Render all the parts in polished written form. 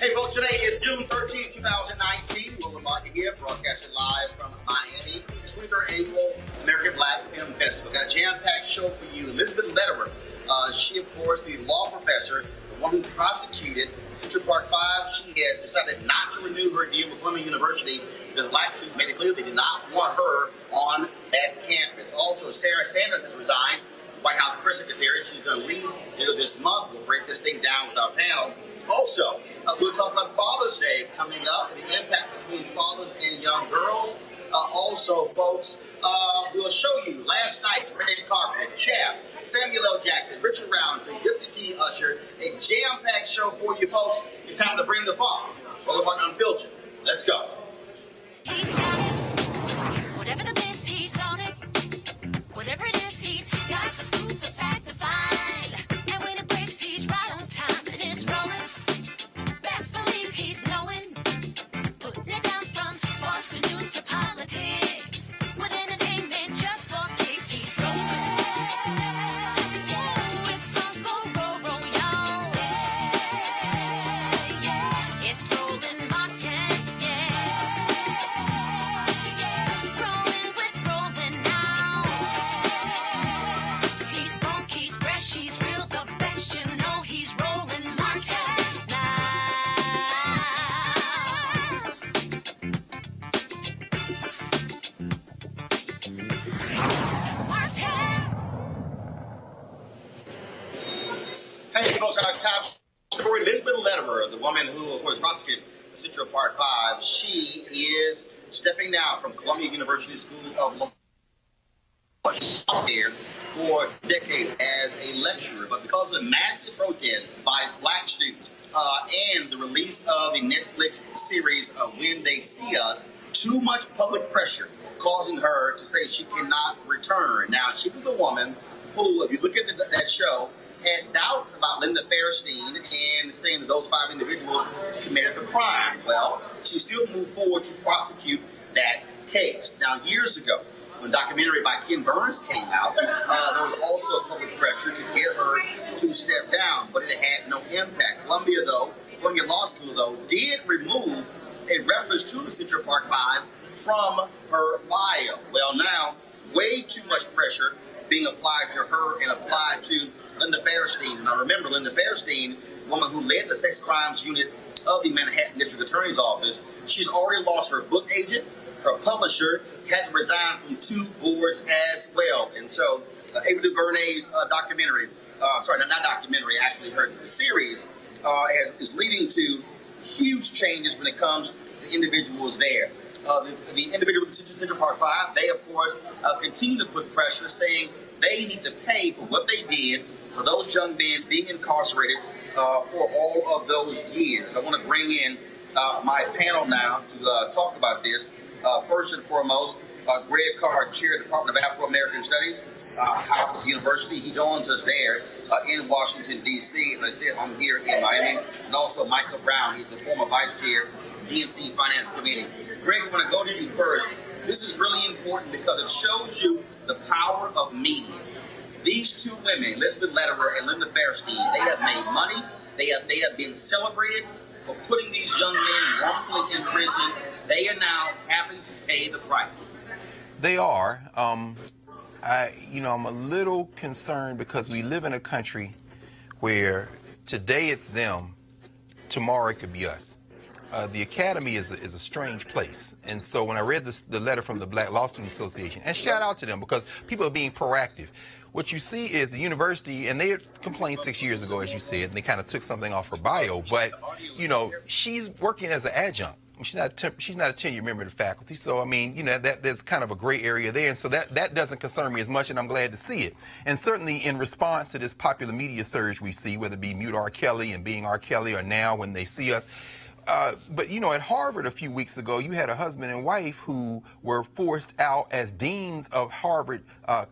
Hey, folks, today is June 13, 2019. Roland Martin here, broadcasting live from Miami. 23rd Annual American Black Film Festival. Got a jam-packed show for you. Elizabeth Lederer, she, of course, the law professor, the one who prosecuted Central Park 5. She has decided not to renew her deal with Cummings University because black students made it clear they did not want her on that campus. Also, Sarah Sanders has resigned, White House press secretary. She's going to leave later this month. We'll break this thing down with our panel. Also, we'll talk about Father's Day coming up, the impact between fathers and young girls. Also, folks, we'll show you last night's red carpet, Chaff, Samuel L. Jackson, Richard Roundtree, Jesse T. Usher, a jam-packed show for you folks. It's time to bring the funk. Roland Martin Unfiltered. Let's go. He's got it. Whatever the miss, he's on it. Whatever it is, he's got the scoop, the fact, the find. And when it breaks, he's right on time and it's rolling. Best believe he's knowing. Putting it down from sports to news to politics. With entertainment just for kicks, he's rolling. Yeah, it's Uncle Roll, y'all. Yeah, it's Roland Martin. Rolling with Roland now. He's funky, he's fresh, he's real, the best. You know he's Roland Martin now. Martin. Hey, folks, our top story, Elizabeth Lederer, the woman who, of course, prosecuted Central Park 5, she is stepping down from Columbia University School of Law. She's out there for decades as a lecturer, but because of massive protest by black students and the release of the Netflix series When They See Us, too much public pressure causing her to say she cannot return. Now, she was a woman who, if you look at that show, had doubts about Linda Fairstein and saying that those 5 individuals committed the crime. Well, she still moved forward to prosecute that case. Now, years ago, when a documentary by Ken Burns came out, there was also public pressure to get her to step down, but it had no impact. Columbia Law School, though, did remove a reference to the Central Park 5 from her bio. Well, now, way too much pressure being applied to her and applied to Linda Fairstein. And I remember Linda Fairstein, the woman who led the sex crimes unit of the Manhattan District Attorney's Office. She's already lost her book agent, her publisher, had to resign from 2 boards as well. And so Ava DuVernay's documentary, actually her series, is leading to huge changes when it comes to the individuals there. The individual with Central Park 5, they, of course, continue to put pressure, saying they need to pay for what they did for those young men being incarcerated for all of those years. I want to bring in my panel now to talk about this. First and foremost, Greg Carr, Chair of the Department of Afro-American Studies, Howard University. He joins us there in Washington, D.C. As I said, I'm here in Miami. And also Michael Brown. He's the former Vice Chair, DNC Finance Committee. Greg, I want to go to you first. This is really important because it shows you the power of media. These 2 women, Elizabeth Lederer and Linda Fairstein, they have made money. They have been celebrated for putting these young men wrongfully in prison. They are now having to pay the price. They are. I'm a little concerned because we live in a country where today it's them, tomorrow it could be us. The academy is a strange place. And so when I read the letter from the Black Law Student Association, and shout out to them because people are being proactive. What you see is the university, and they had complained 6 years ago, as you said, and they kind of took something off her bio, but, she's working as an adjunct. She's not a tenured member of the faculty. So, I mean, that there's kind of a gray area there. And so that doesn't concern me as much, and I'm glad to see it. And certainly in response to this popular media surge we see, whether it be Mute R. Kelly and Being R. Kelly or now When They See Us, But, you know, at Harvard a few weeks ago, you had a husband and wife who were forced out as deans of Harvard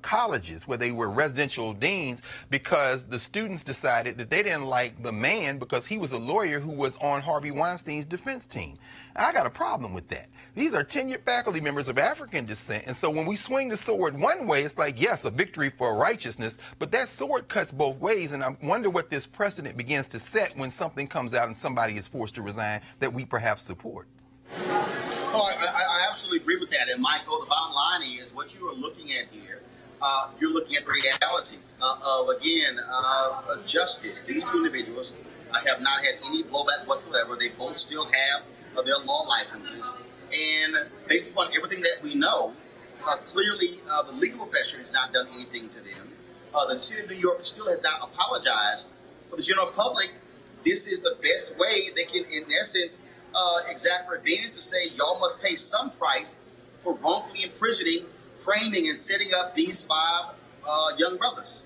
colleges, where they were residential deans, because the students decided that they didn't like the man because he was a lawyer who was on Harvey Weinstein's defense team. I got a problem with that. These are tenured faculty members of African descent, and so when we swing the sword one way, it's like, yes, a victory for righteousness, but that sword cuts both ways, and I wonder what this precedent begins to set when something comes out and somebody is forced to resign that we perhaps support. Oh, I absolutely agree with that. And Michael, the bottom line is what you are looking at here. You're looking at the reality of justice. These two individuals have not had any blowback whatsoever. They both still have their law licenses. And based upon everything that we know, clearly the legal profession has not done anything to them. The city of New York still has not apologized. For the general public, this is the best way they can, in essence, exact revenge to say y'all must pay some price for wrongfully imprisoning, framing, and setting up these five young brothers.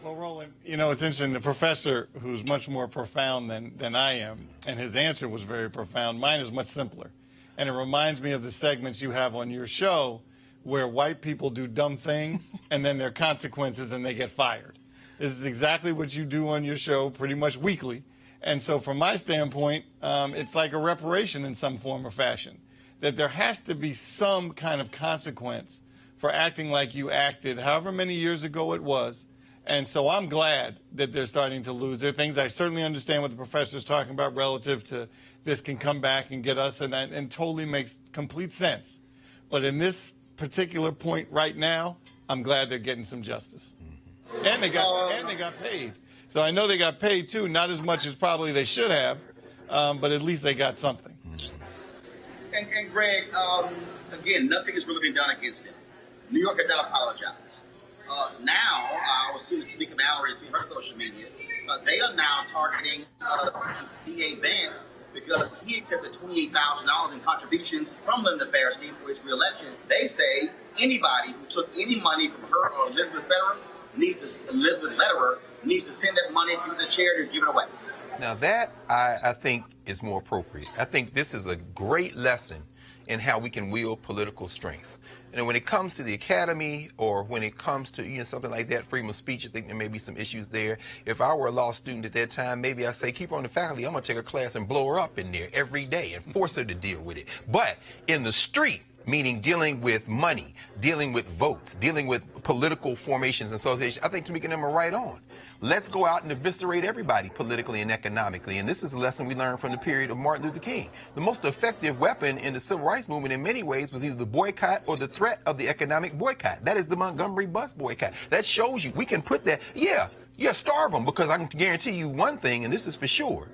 Well, Roland, you know, it's interesting. The professor, who's much more profound than I am, and his answer was very profound. Mine is much simpler. And it reminds me of the segments you have on your show where white people do dumb things and then there are consequences and they get fired. This is exactly what you do on your show pretty much weekly. And so from my standpoint, it's like a reparation in some form or fashion, that there has to be some kind of consequence for acting like you acted however many years ago it was. And so I'm glad that they're starting to lose. There are things I certainly understand what the professor's talking about relative to this can come back and get us, and totally makes complete sense. But in this particular point right now, I'm glad they're getting some justice. And they got paid. So I know they got paid too, not as much as probably they should have, but at least they got something. And Greg, again, nothing has really been done against them. New York has not apologized. Now, I was seeing Tamika Mallory and seeing her social media. They are now targeting D.A. Vance because he accepted $28,000 in contributions from Linda Fairstein for his re-election. They say anybody who took any money from her or Elizabeth Lederer needs to send that money to the charity or give it away. Now that, I think, is more appropriate. I think this is a great lesson in how we can wield political strength. And when it comes to the academy, or when it comes to something like that, freedom of speech, I think there may be some issues there. If I were a law student at that time, maybe I say, keep her on the faculty. I'm going to take a class and blow her up in there every day and force her to deal with it. But in the street, meaning dealing with money, dealing with votes, dealing with political formations and associations, I think Tamika and them are right on. Let's go out and eviscerate everybody politically and economically. And this is a lesson we learned from the period of Martin Luther King. The most effective weapon in the civil rights movement in many ways was either the boycott or the threat of the economic boycott. That is the Montgomery bus boycott. That shows you we can put that, starve them, because I can guarantee you one thing, and this is for sure.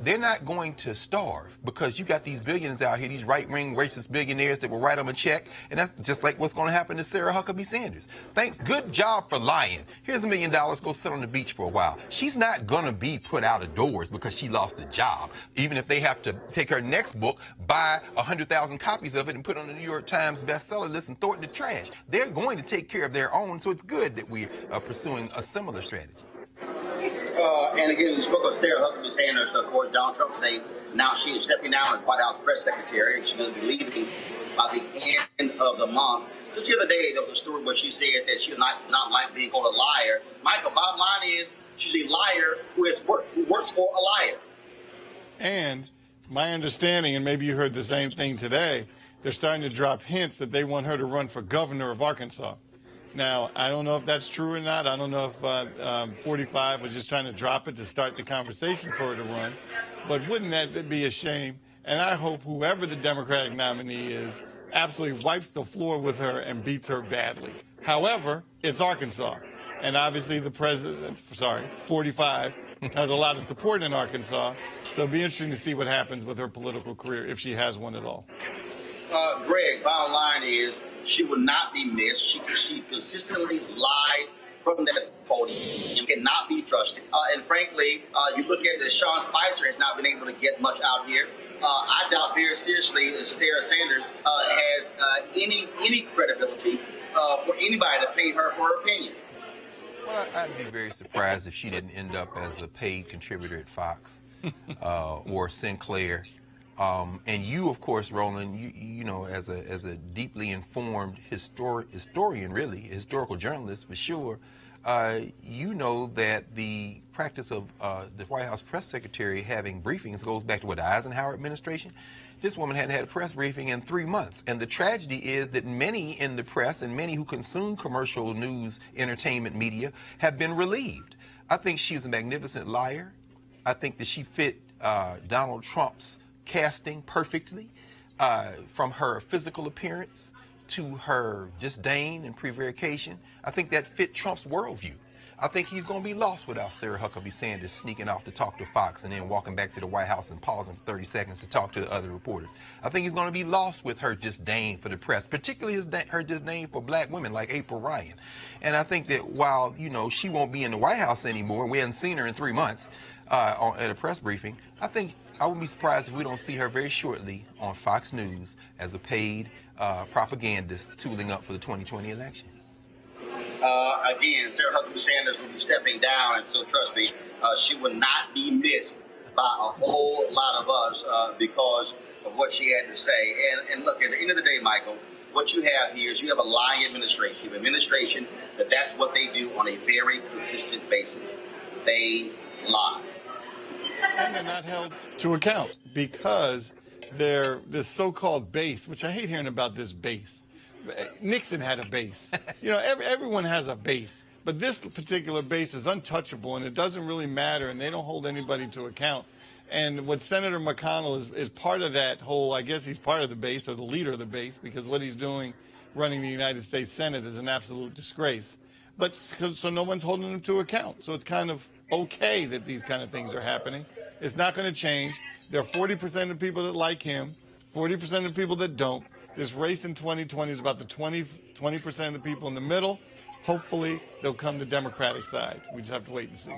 They're not going to starve because you got these billionaires out here, these right-wing racist billionaires that will write them a check, and that's just like what's going to happen to Sarah Huckabee Sanders. Thanks, good job for lying. Here's $1 million, go sit on the beach for a while. She's not going to be put out of doors because she lost a job, even if they have to take her next book, buy 100,000 copies of it and put it on the New York Times bestseller list and throw it in the trash. They're going to take care of their own, so it's good that we are pursuing a similar strategy. And again, you spoke of Sarah Huckabee Sanders, of course, Donald Trump today. Now she is stepping down as White House press secretary. She's going to be leaving by the end of the month. Just the other day, there was a story where she said that she was not like being called a liar. Michael, bottom line is she's a liar who works for a liar. And my understanding, and maybe you heard the same thing today, they're starting to drop hints that they want her to run for governor of Arkansas. Now, I don't know if that's true or not. I don't know if 45 was just trying to drop it to start the conversation for her to run. But wouldn't that be a shame? And I hope whoever the Democratic nominee is absolutely wipes the floor with her and beats her badly. However, it's Arkansas. And obviously the president, 45, has a lot of support in Arkansas. So it'll be interesting to see what happens with her political career, if she has one at all. Greg, bottom line is she will not be missed. She consistently lied from that podium, cannot be trusted. And frankly, you look at this, Sean Spicer has not been able to get much out here. I doubt very seriously that Sarah Sanders has any credibility for anybody to pay her for her opinion. Well, I'd be very surprised if she didn't end up as a paid contributor at Fox. or Sinclair. And you, of course, Roland, you know, as a deeply informed historian, really, historical journalist for sure, you know that the practice of the White House press secretary having briefings goes back to what, the Eisenhower administration. This woman hadn't had a press briefing in 3 months. And the tragedy is that many in the press and many who consume commercial news, entertainment media have been relieved. I think she's a magnificent liar. I think that she fit Donald Trump's casting perfectly, from her physical appearance to her disdain and prevarication. I think that fit Trump's worldview. I think he's going to be lost without Sarah Huckabee Sanders sneaking off to talk to Fox and then walking back to the White House and pausing for 30 seconds to talk to the other reporters. I think he's going to be lost with her disdain for the press, particularly her disdain for black women like April Ryan. And I think that while, you know, she won't be in the White House anymore, we haven't seen her in 3 months at a press briefing, I think I wouldn't be surprised if we don't see her very shortly on Fox News as a paid propagandist tooling up for the 2020 election. Again, Sarah Huckabee Sanders will be stepping down, and so trust me, she will not be missed by a whole lot of us because of what she had to say. And look, at the end of the day, Michael, what you have here is you have a lying administration. You have an administration that's what they do on a very consistent basis. They lie. And they're not held to account because they're this so-called base, which I hate hearing about this base. Nixon had a base. You know, everyone has a base. But this particular base is untouchable, and it doesn't really matter, and they don't hold anybody to account. And what Senator McConnell is part of that whole, I guess he's part of the base, or the leader of the base, because what he's doing running the United States Senate is an absolute disgrace. But so no one's holding him to account. So it's kind of okay that these kind of things are happening. It's not going to change. There are 40% of people that like him, 40% of people that don't. This race in 2020 is about the 20% of the people in the middle. Hopefully, they'll come to the Democratic side. We just have to wait and see.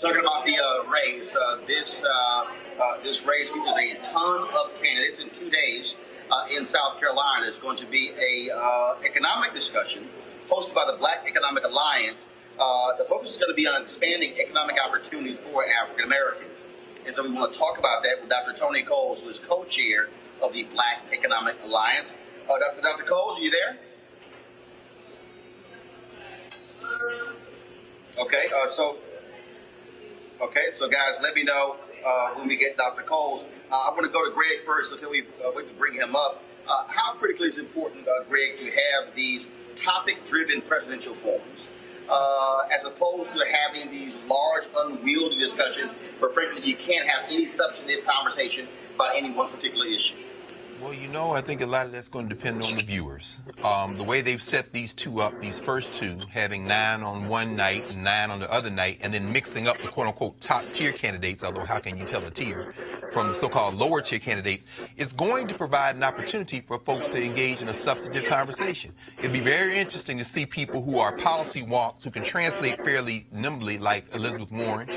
Talking about the race, this race features a ton of candidates in 2 days in South Carolina. It's going to be a economic discussion hosted by the Black Economic Alliance. The focus is going to be on expanding economic opportunities for African Americans. And so we want to talk about that with Dr. Tony Coles, who is co-chair of the Black Economic Alliance. Dr. Coles, are you there? So guys, let me know when we get Dr. Coles. I want to go to Greg first until we wait to bring him up. How critically is it important, Greg, to have these topic-driven presidential forums, as opposed to having these large, unwieldy discussions where, frankly, you can't have any substantive conversation about any one particular issue? Well, you know, I think a lot of that's going to depend on the viewers. The way they've set these two up, these first two, having 9 on one night and 9 on the other night, and then mixing up the quote-unquote top-tier candidates, although how can you tell a tier, from the so-called lower-tier candidates, it's going to provide an opportunity for folks to engage in a substantive conversation. It'd be very interesting to see people who are policy wonks, who can translate fairly nimbly, like Elizabeth Warren,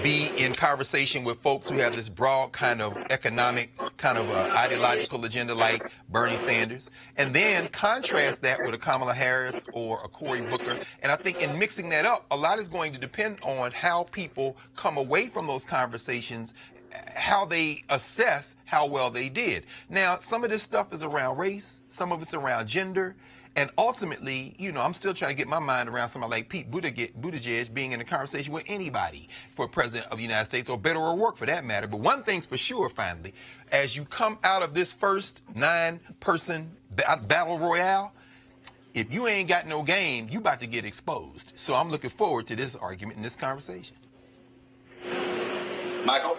be in conversation with folks who have this broad kind of economic, kind of ideological agenda like Bernie Sanders, and then contrast that with a Kamala Harris or a Cory Booker. And I think in mixing that up, a lot is going to depend on how people come away from those conversations, how they assess how well they did. Now, some of this stuff is around race, some of it's around gender, and ultimately, you know, I'm still trying to get my mind around somebody like Pete Buttigieg being in a conversation with anybody for president of the United States, or better or work for that matter. But one thing's for sure, finally, as you come out of this first 9-person battle royale, if you ain't got no game, you about to get exposed. So I'm looking forward to this argument and this conversation. Michael?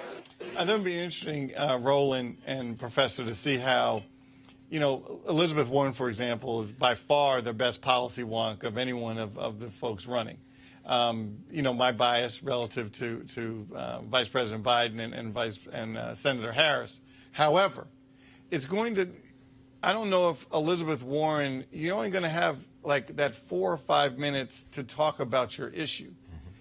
I think it'd be interesting, Roland and Professor, to see how, you know, Elizabeth Warren, for example, is by far the best policy wonk of any one of the folks running. You know, my bias relative to Vice President Biden and Senator Harris. However, it's going to, I don't know if Elizabeth Warren, you're only going to have like that 4 or 5 minutes to talk about your issue.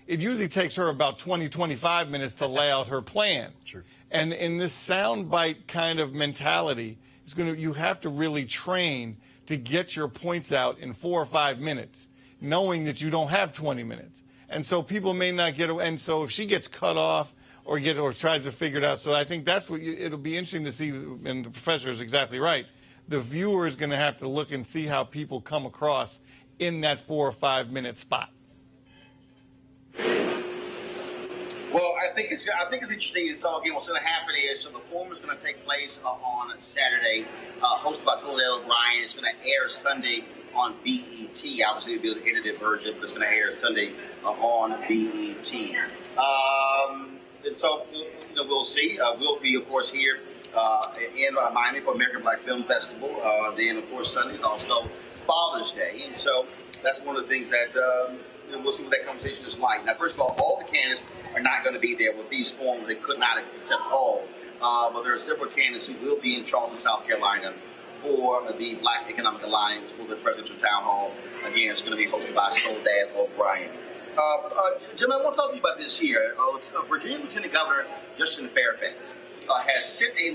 It usually takes her about 20, 25 minutes to lay out her plan. Sure. And in this soundbite kind of mentality, you have to really train to get your points out in 4 or 5 minutes, knowing that you don't have 20 minutes. And so people may not get, and so if she gets cut off or tries to figure it out. So I think that's what it'll be interesting to see, and the professor is exactly right. The viewer is going to have to look and see how people come across in that 4 or 5 minute spot. Well, I think it's interesting. And so again, what's going to happen is, so the forum is going to take place on Saturday, hosted by Elizabeth Lederer. It's going to air Sunday on BET. Obviously, it'll be the edited version, but it's going to air Sunday on BET. And so, we'll see. We'll be, of course, here in Miami for American Black Film Festival. Then, of course, Sunday is also Father's Day, and so that's one of the things that we'll see what that conversation is like. Now, first of all the candidates are not going to be there with these forms. They could not accept all, but there are several candidates who will be in Charleston, South Carolina, for the Black Economic Alliance for the presidential town hall. Again, it's going to be hosted by Soledad O'Brien. Jim, I want to talk to you about this here. Virginia Lieutenant Governor Justin Fairfax has sent a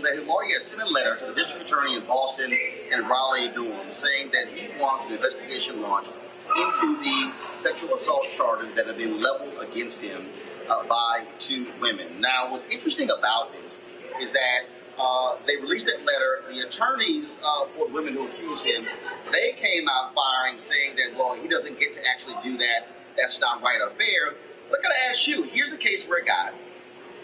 letter to the district attorney in Boston and Raleigh-Durham saying that he wants an investigation launched into the sexual assault charges that have been leveled against him by 2 women. Now, what's interesting about this is that they released that letter. The attorneys for the women who accused him, they came out firing, saying that, well, he doesn't get to actually do that. That's not right or fair. But I got to ask you, here's a case where a guy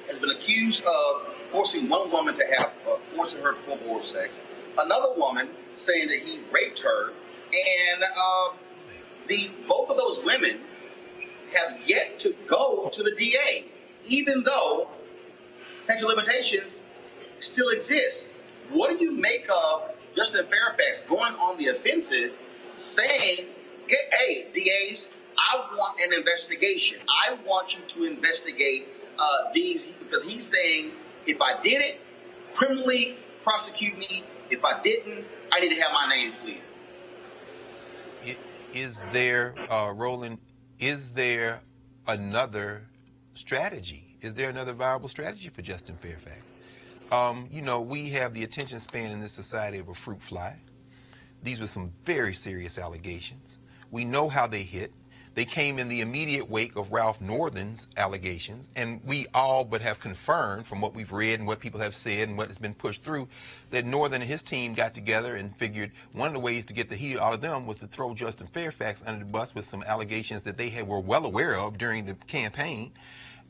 has been accused of forcing one woman to have, forcing her to perform oral sex, another woman saying that he raped her, and both of those women have yet to go to the DA, even though statute of limitations still exist. What do you make of Justin Fairfax going on the offensive, saying, hey, DAs, I want an investigation. I want you to investigate these, because he's saying, if I did it, criminally prosecute me. If I didn't, I need to have my name cleared. Is there, Roland, is there another strategy? Is there another viable strategy for Justin Fairfax? We have the attention span in this society of a fruit fly. These were some very serious allegations. We know how they hit. They came in the immediate wake of Ralph Northern's allegations, and we all but have confirmed from what we've read and what people have said and what has been pushed through that Northern and his team got together and figured one of the ways to get the heat out of them was to throw Justin Fairfax under the bus with some allegations that they were well aware of during the campaign.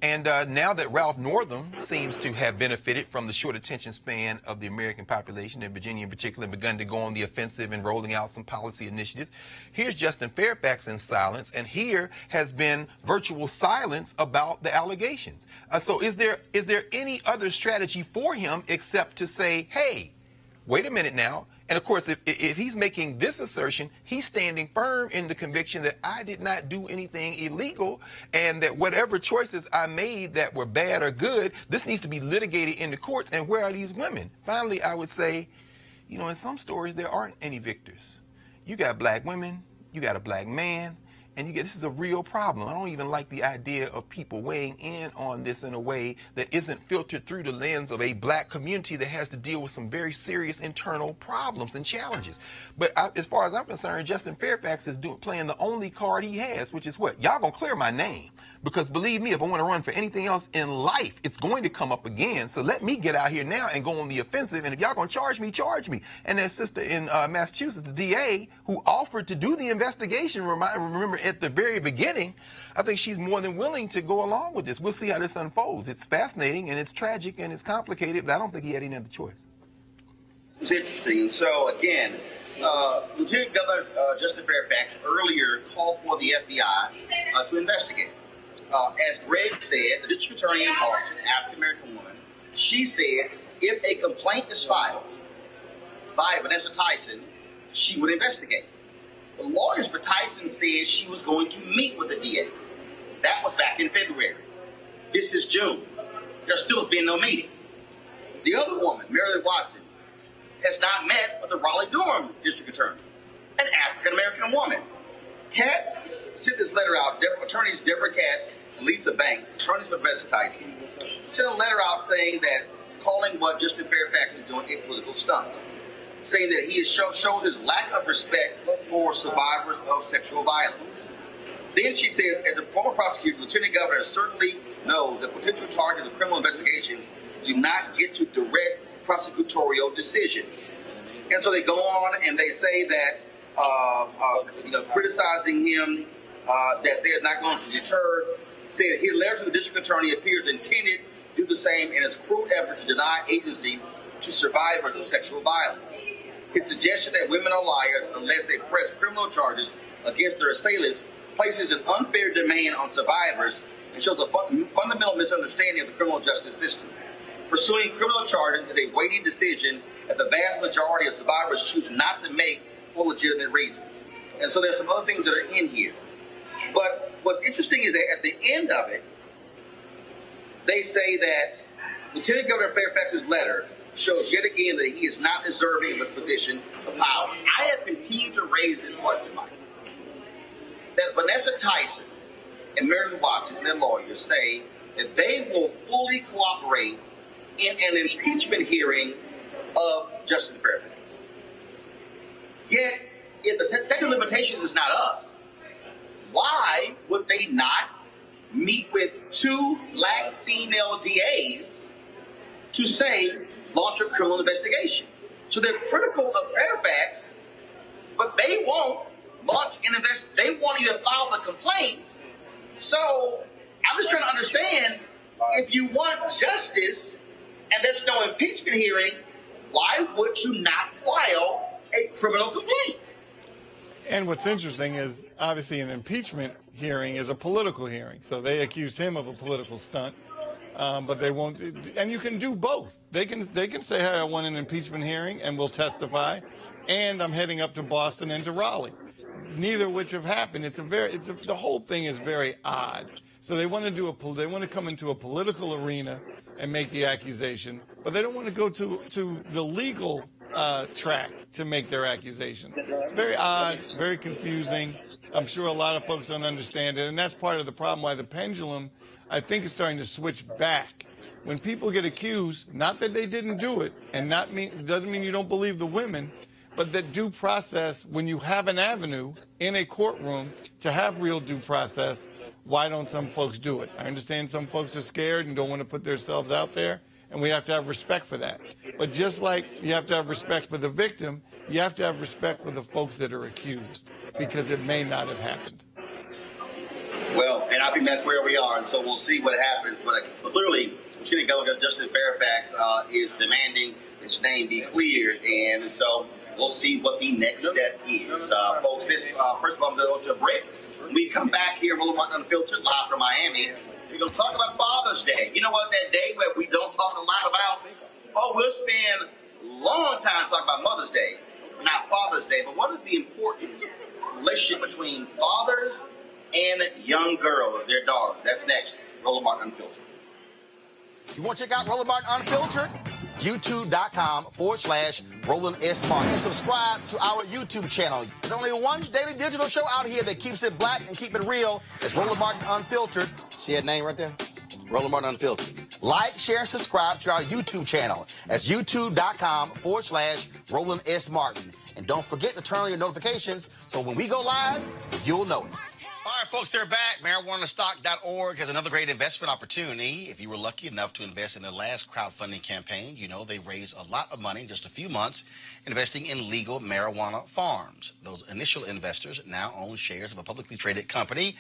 And now that Ralph Northern seems to have benefited from the short attention span of the American population, and Virginia in particular, and begun to go on the offensive and rolling out some policy initiatives, here's Justin Fairfax in silence, and here has been virtual silence about the allegations. So is there any other strategy for him except to say, hey, wait a minute now? And of course, if he's making this assertion, he's standing firm in the conviction that I did not do anything illegal, and that whatever choices I made that were bad or good, this needs to be litigated in the courts. And where are these women? Finally, I would say, in some stories, there aren't any victors. You got black women, you got a black man, and this is a real problem. I don't even like the idea of people weighing in on this in a way that isn't filtered through the lens of a black community that has to deal with some very serious internal problems and challenges. But as far as I'm concerned, Justin Fairfax is playing the only card he has, which is what? Y'all gonna clear my name. Because believe me, if I want to run for anything else in life, it's going to come up again. So let me get out here now and go on the offensive. And if y'all going to charge me, charge me. And that sister in Massachusetts, the DA, who offered to do the investigation, remember at the very beginning, I think she's more than willing to go along with this. We'll see how this unfolds. It's fascinating and it's tragic and it's complicated, but I don't think he had any other choice. It's interesting. And so, again, Lieutenant Governor Justin Fairfax earlier called for the FBI to investigate. As Greg said, the district attorney in Boston, an African-American woman, she said if a complaint is filed by Vanessa Tyson, she would investigate. The lawyers for Tyson said she was going to meet with the DA. That was back in February. This is June. There still has been no meeting. The other woman, Mary Watson, has not met with the Raleigh-Durham district attorney, an African-American woman. Katz sent this letter out. Attorneys Deborah Katz and Lisa Banks, attorneys for Vanessa Tyson, sent a letter out saying that, calling what Justin Fairfax is doing a political stunt, saying that he shows his lack of respect for survivors of sexual violence. Then she says, as a former prosecutor, Lieutenant Governor certainly knows that potential charges of criminal investigations do not get to direct prosecutorial decisions. And so they go on and they say that, criticizing him, that they're not going to deter, said his letter to the district attorney appears intended to do the same in its crude effort to deny agency to survivors of sexual violence. His suggestion that women are liars unless they press criminal charges against their assailants places an unfair demand on survivors and shows a fundamental misunderstanding of the criminal justice system. Pursuing criminal charges is a weighty decision that the vast majority of survivors choose not to make for legitimate reasons. And so there's some other things that are in here. But what's interesting is that at the end of it, they say that Lieutenant Governor Fairfax's letter shows yet again that he is not deserving of his position of power. I have continued to raise this question, Mike, that Vanessa Tyson and Meredith Watson and their lawyers say that they will fully cooperate in an impeachment hearing of Justin Fairfax. Yet, if the statute of limitations is not up, why would they not meet with two black female DAs to say, launch a criminal investigation? So they're critical of Fairfax, but they won't launch an investigation. They won't even file the complaint. So I'm just trying to understand, if you want justice and there's no impeachment hearing, why would you not file a criminal complaint? And what's interesting is, obviously, an impeachment hearing is a political hearing. So they accuse him of a political stunt, but they won't. And you can do both. They can say, hey, I want an impeachment hearing and we'll testify, and I'm heading up to Boston and to Raleigh. Neither of which have happened. The whole thing is very odd. So they want to come into a political arena and make the accusation, but they don't want to go to the legal track to make their accusation. Very odd, very confusing. I'm sure a lot of folks don't understand it, and that's part of the problem why the pendulum, I think, is starting to switch back. When people get accused, not that they didn't do it, and doesn't mean you don't believe the women, but that due process, when you have an avenue in a courtroom to have real due process, why don't some folks do it? I understand some folks are scared and don't want to put themselves out there, and we have to have respect for that. But just like you have to have respect for the victim, you have to have respect for the folks that are accused, because it may not have happened. Well, and I think that's where we are, and so we'll see what happens. But clearly, Lieutenant Governor Justin Fairfax is demanding his name be cleared, and so we'll see what the next step is. Folks, first of all, I'm going to go to a break. When we come back here, Roland Martin Unfiltered, live from Miami, we're going to talk about Father's Day. You know what, that day where we don't talk a lot about? Oh, we'll spend a long time talking about Mother's Day, not Father's Day. But what is the important relationship between fathers and young girls, their daughters? That's next. Roland Martin Unfiltered. You want to check out Roland Martin Unfiltered? YouTube.com/Roland S. Martin. And subscribe to our YouTube channel. There's only one daily digital show out here that keeps it black and keep it real. It's Roland Martin Unfiltered. See that name right there? Roland Martin Unfiltered. Like, share, and subscribe to our YouTube channel. That's YouTube.com/Roland S. Martin. And don't forget to turn on your notifications so when we go live, you'll know it. All right, folks, they're back. MarijuanaStock.org has another great investment opportunity. If you were lucky enough to invest in their last crowdfunding campaign, you know they raised a lot of money in just a few months investing in legal marijuana farms. Those initial investors now own shares of a publicly traded company.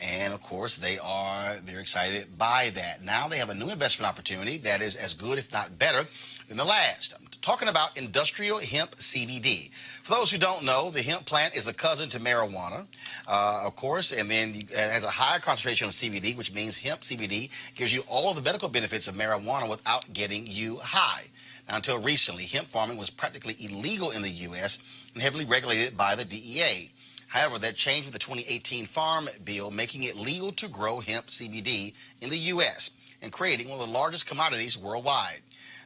And, of course, they're excited by that. Now they have a new investment opportunity that is as good, if not better, than the last. I'm talking about industrial hemp CBD. For those who don't know, the hemp plant is a cousin to marijuana, of course, and then it has a higher concentration of CBD, which means hemp CBD gives you all of the medical benefits of marijuana without getting you high. Now, until recently, hemp farming was practically illegal in the U.S. and heavily regulated by the DEA. However, that changed with the 2018 Farm Bill, making it legal to grow hemp CBD in the U.S. and creating one of the largest commodities worldwide.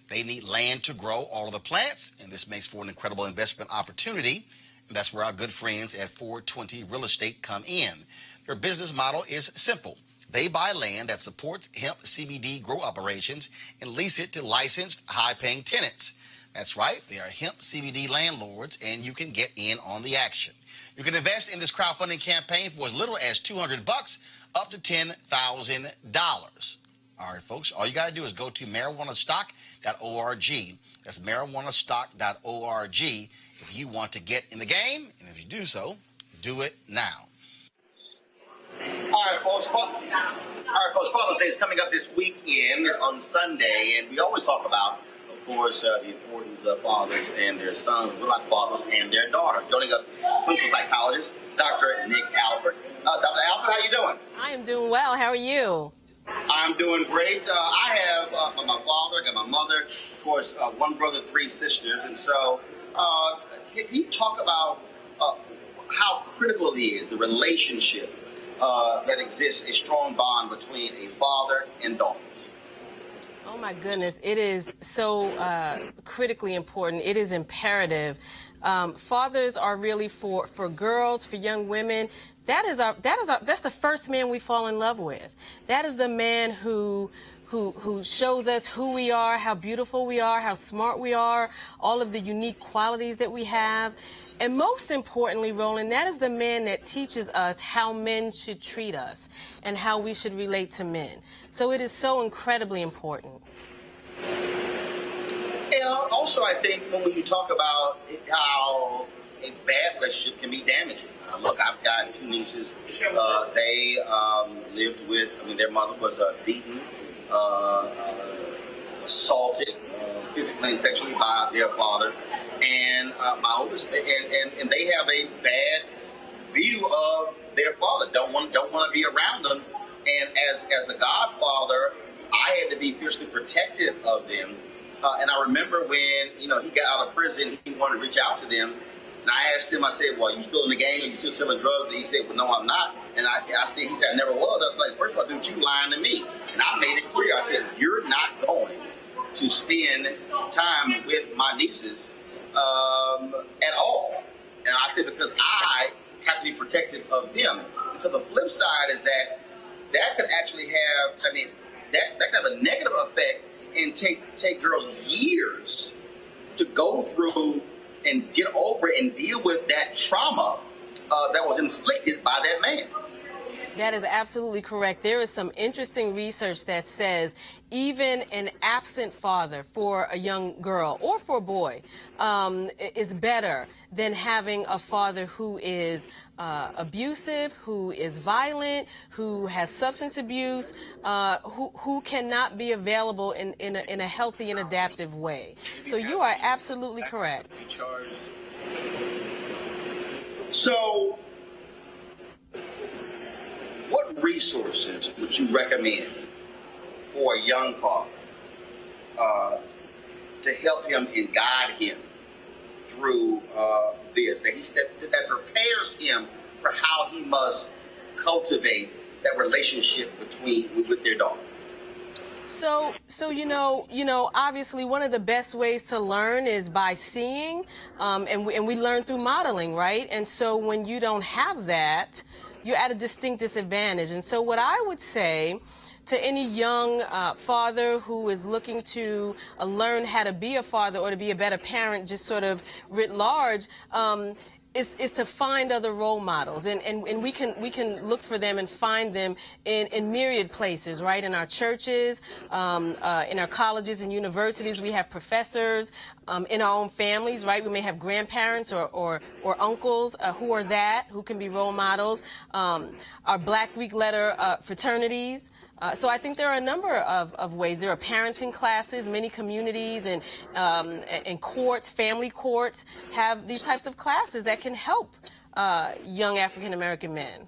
They need land to grow all of the plants, and this makes for an incredible investment opportunity. And that's where our good friends at 420 Real Estate come in. Their business model is simple. They buy land that supports hemp CBD grow operations and lease it to licensed, high-paying tenants. That's right. They are hemp CBD landlords, and you can get in on the action. You can invest in this crowdfunding campaign for as little as $200 up to $10,000. All right, folks, all you got to do is go to marijuanastock.org. That's marijuanastock.org if you want to get in the game. And if you do so, do it now. All right, folks. Father's Day is coming up this weekend on Sunday, and we always talk about, of course, the importance of fathers and their sons, like fathers and their daughters. Joining us is clinical psychologist, Dr. Nick Alford. Dr. Alford, how you doing? I am doing well. How are you? I'm doing great. I have my father, I got my mother, of course, one brother, three sisters, and so can you talk about how critical it is, the relationship that exists, a strong bond between a father and daughters? Oh my goodness, it is so critically important. It is imperative. Fathers are really for girls, for young women. That's the first man we fall in love with. That is the man who shows us who we are, how beautiful we are, how smart we are, all of the unique qualities that we have. And most importantly, Roland, that is the man that teaches us how men should treat us and how we should relate to men. So it is so incredibly important. And also, I think when you talk about how a bad relationship can be damaging. Look, I've got two nieces. They lived with, their mother was beaten, assaulted physically and sexually by their father. And my oldest, and they have a bad view of their father. Don't want to be around them. And as the godfather, I had to be fiercely protective of them. And I remember when he got out of prison, he wanted to reach out to them. And I asked him, I said, well, you still in the game? Are you still selling drugs? And he said, well, no, I'm not. And he said, I never was. I was like, first of all, dude, you lying to me. And I made it clear. I said, you're not going to spend time with my nieces at all. And I said, because I have to be protective of them. And so the flip side is that could actually have, that could have a negative effect and take girls years to go through and get over and deal with that trauma that was inflicted by that man. That is absolutely correct. There is some interesting research that says even an absent father for a young girl or for a boy is better than having a father who is abusive, who is violent, who has substance abuse, who cannot be available in a healthy and adaptive way. So you are absolutely correct. So, what resources would you recommend for a young father to help him and guide him through this, that prepares him for how he must cultivate that relationship with their daughter? So obviously one of the best ways to learn is by seeing, and we learn through modeling, right? And so when you don't have that, you're at a distinct disadvantage. And so what I would say to any young father who is looking to learn how to be a father or to be a better parent, just sort of writ large, is to find other role models, and we can look for them and find them in myriad places, right? In our churches, in our colleges and universities, we have professors, in our own families, right? We may have grandparents or uncles who can be role models. Our Black Greek letter fraternities. So I think there are a number of ways. There are parenting classes. Many communities and courts, family courts, have these types of classes that can help young African-American men.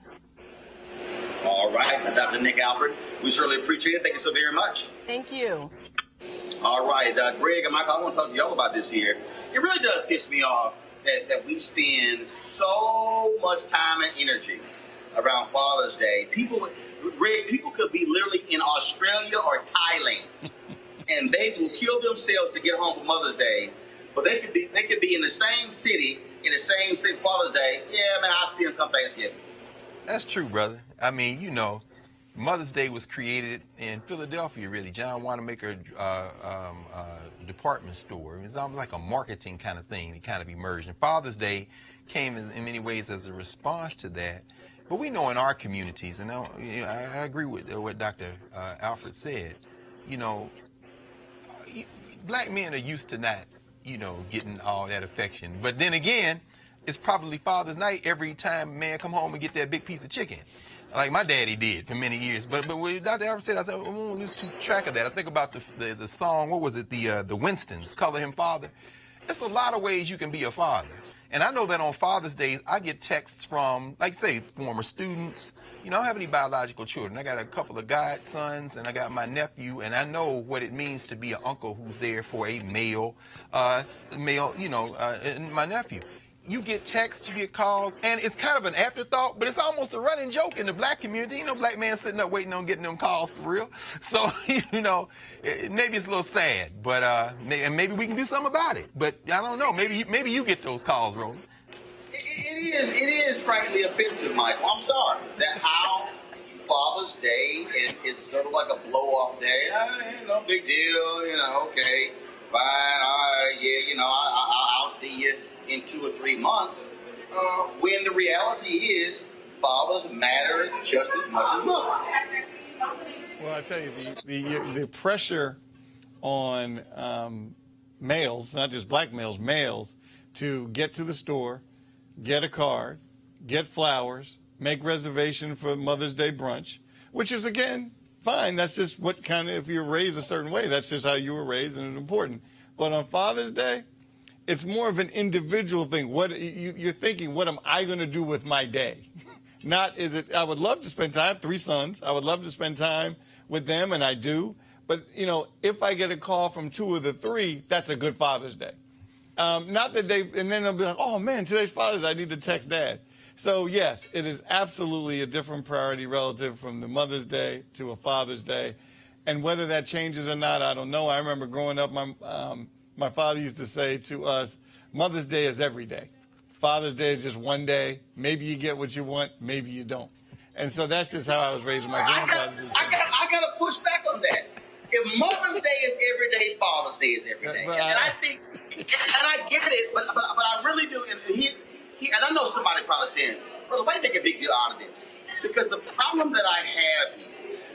All right, Dr. Nick Alford, we certainly appreciate it. Thank you so very much. Thank you. All right, Greg and Michael, I want to talk to y'all about this here. It really does piss me off that we spend so much time and energy around Father's Day. Greg, people could be literally in Australia or Thailand, and they will kill themselves to get home for Mother's Day. But they could be in the same city, in the same state for Father's Day. Yeah, man, I'll see them come Thanksgiving. That's true, brother. I mean, Mother's Day was created in Philadelphia, really. John Wanamaker department store. It's almost like a marketing kind of thing. It kind of emerged. And Father's Day came in many ways as a response to that. But we know in our communities, and I agree with what Dr. Alfred said, black men are used to not, getting all that affection. But then again, it's probably Father's Night every time a man come home and get that big piece of chicken, like my daddy did for many years. But what Dr. Alfred said, I said, I won't lose track of that. I think about the song, what was it, the Winstons, Color Him Father. It's a lot of ways you can be a father. And I know that on Father's Day, I get texts from, like say, former students. I don't have any biological children. I got a couple of godsons, and I got my nephew, and I know what it means to be an uncle who's there for a male, and my nephew. You get texts, you get calls, and it's kind of an afterthought, but it's almost a running joke in the black community. Black man sitting up waiting on getting them calls for real. So, maybe it's a little sad, but maybe we can do something about it. But I don't know. Maybe you get those calls, Roland. It is frankly offensive, Michael. I'm sorry that how Father's Day is sort of like a blow-off day. No big deal. Okay, fine. All right, yeah. I'll see you in 2 or 3 months, when the reality is fathers matter just as much as mothers. Well, I tell you, the pressure on males, not just black males, to get to the store, get a card, get flowers, make reservation for Mother's Day brunch, which is, again, fine. That's just what kind of, if you're raised a certain way, that's just how you were raised, and it's important. But on Father's Day, it's more of an individual thing. What you're thinking, what am I going to do with my day? Not is it, I would love to spend time, I have 3 sons. I would love to spend time with them, and I do. But, if I get a call from 2 of the 3, that's a good Father's Day. Not that and then they'll be like, oh, man, today's Father's Day, I need to text Dad. So, yes, it is absolutely a different priority relative from the Mother's Day to a Father's Day. And whether that changes or not, I don't know. I remember growing up, my father used to say to us, Mother's Day is every day. Father's Day is just one day. Maybe you get what you want, maybe you don't. And so that's just how I was raised with my grandfather. I got to push back on that. If Mother's Day is every day, Father's Day is every day. And I think, and I get it, but I really do. And I know somebody probably saying, well, why make a big deal out of this? Because the problem that I have is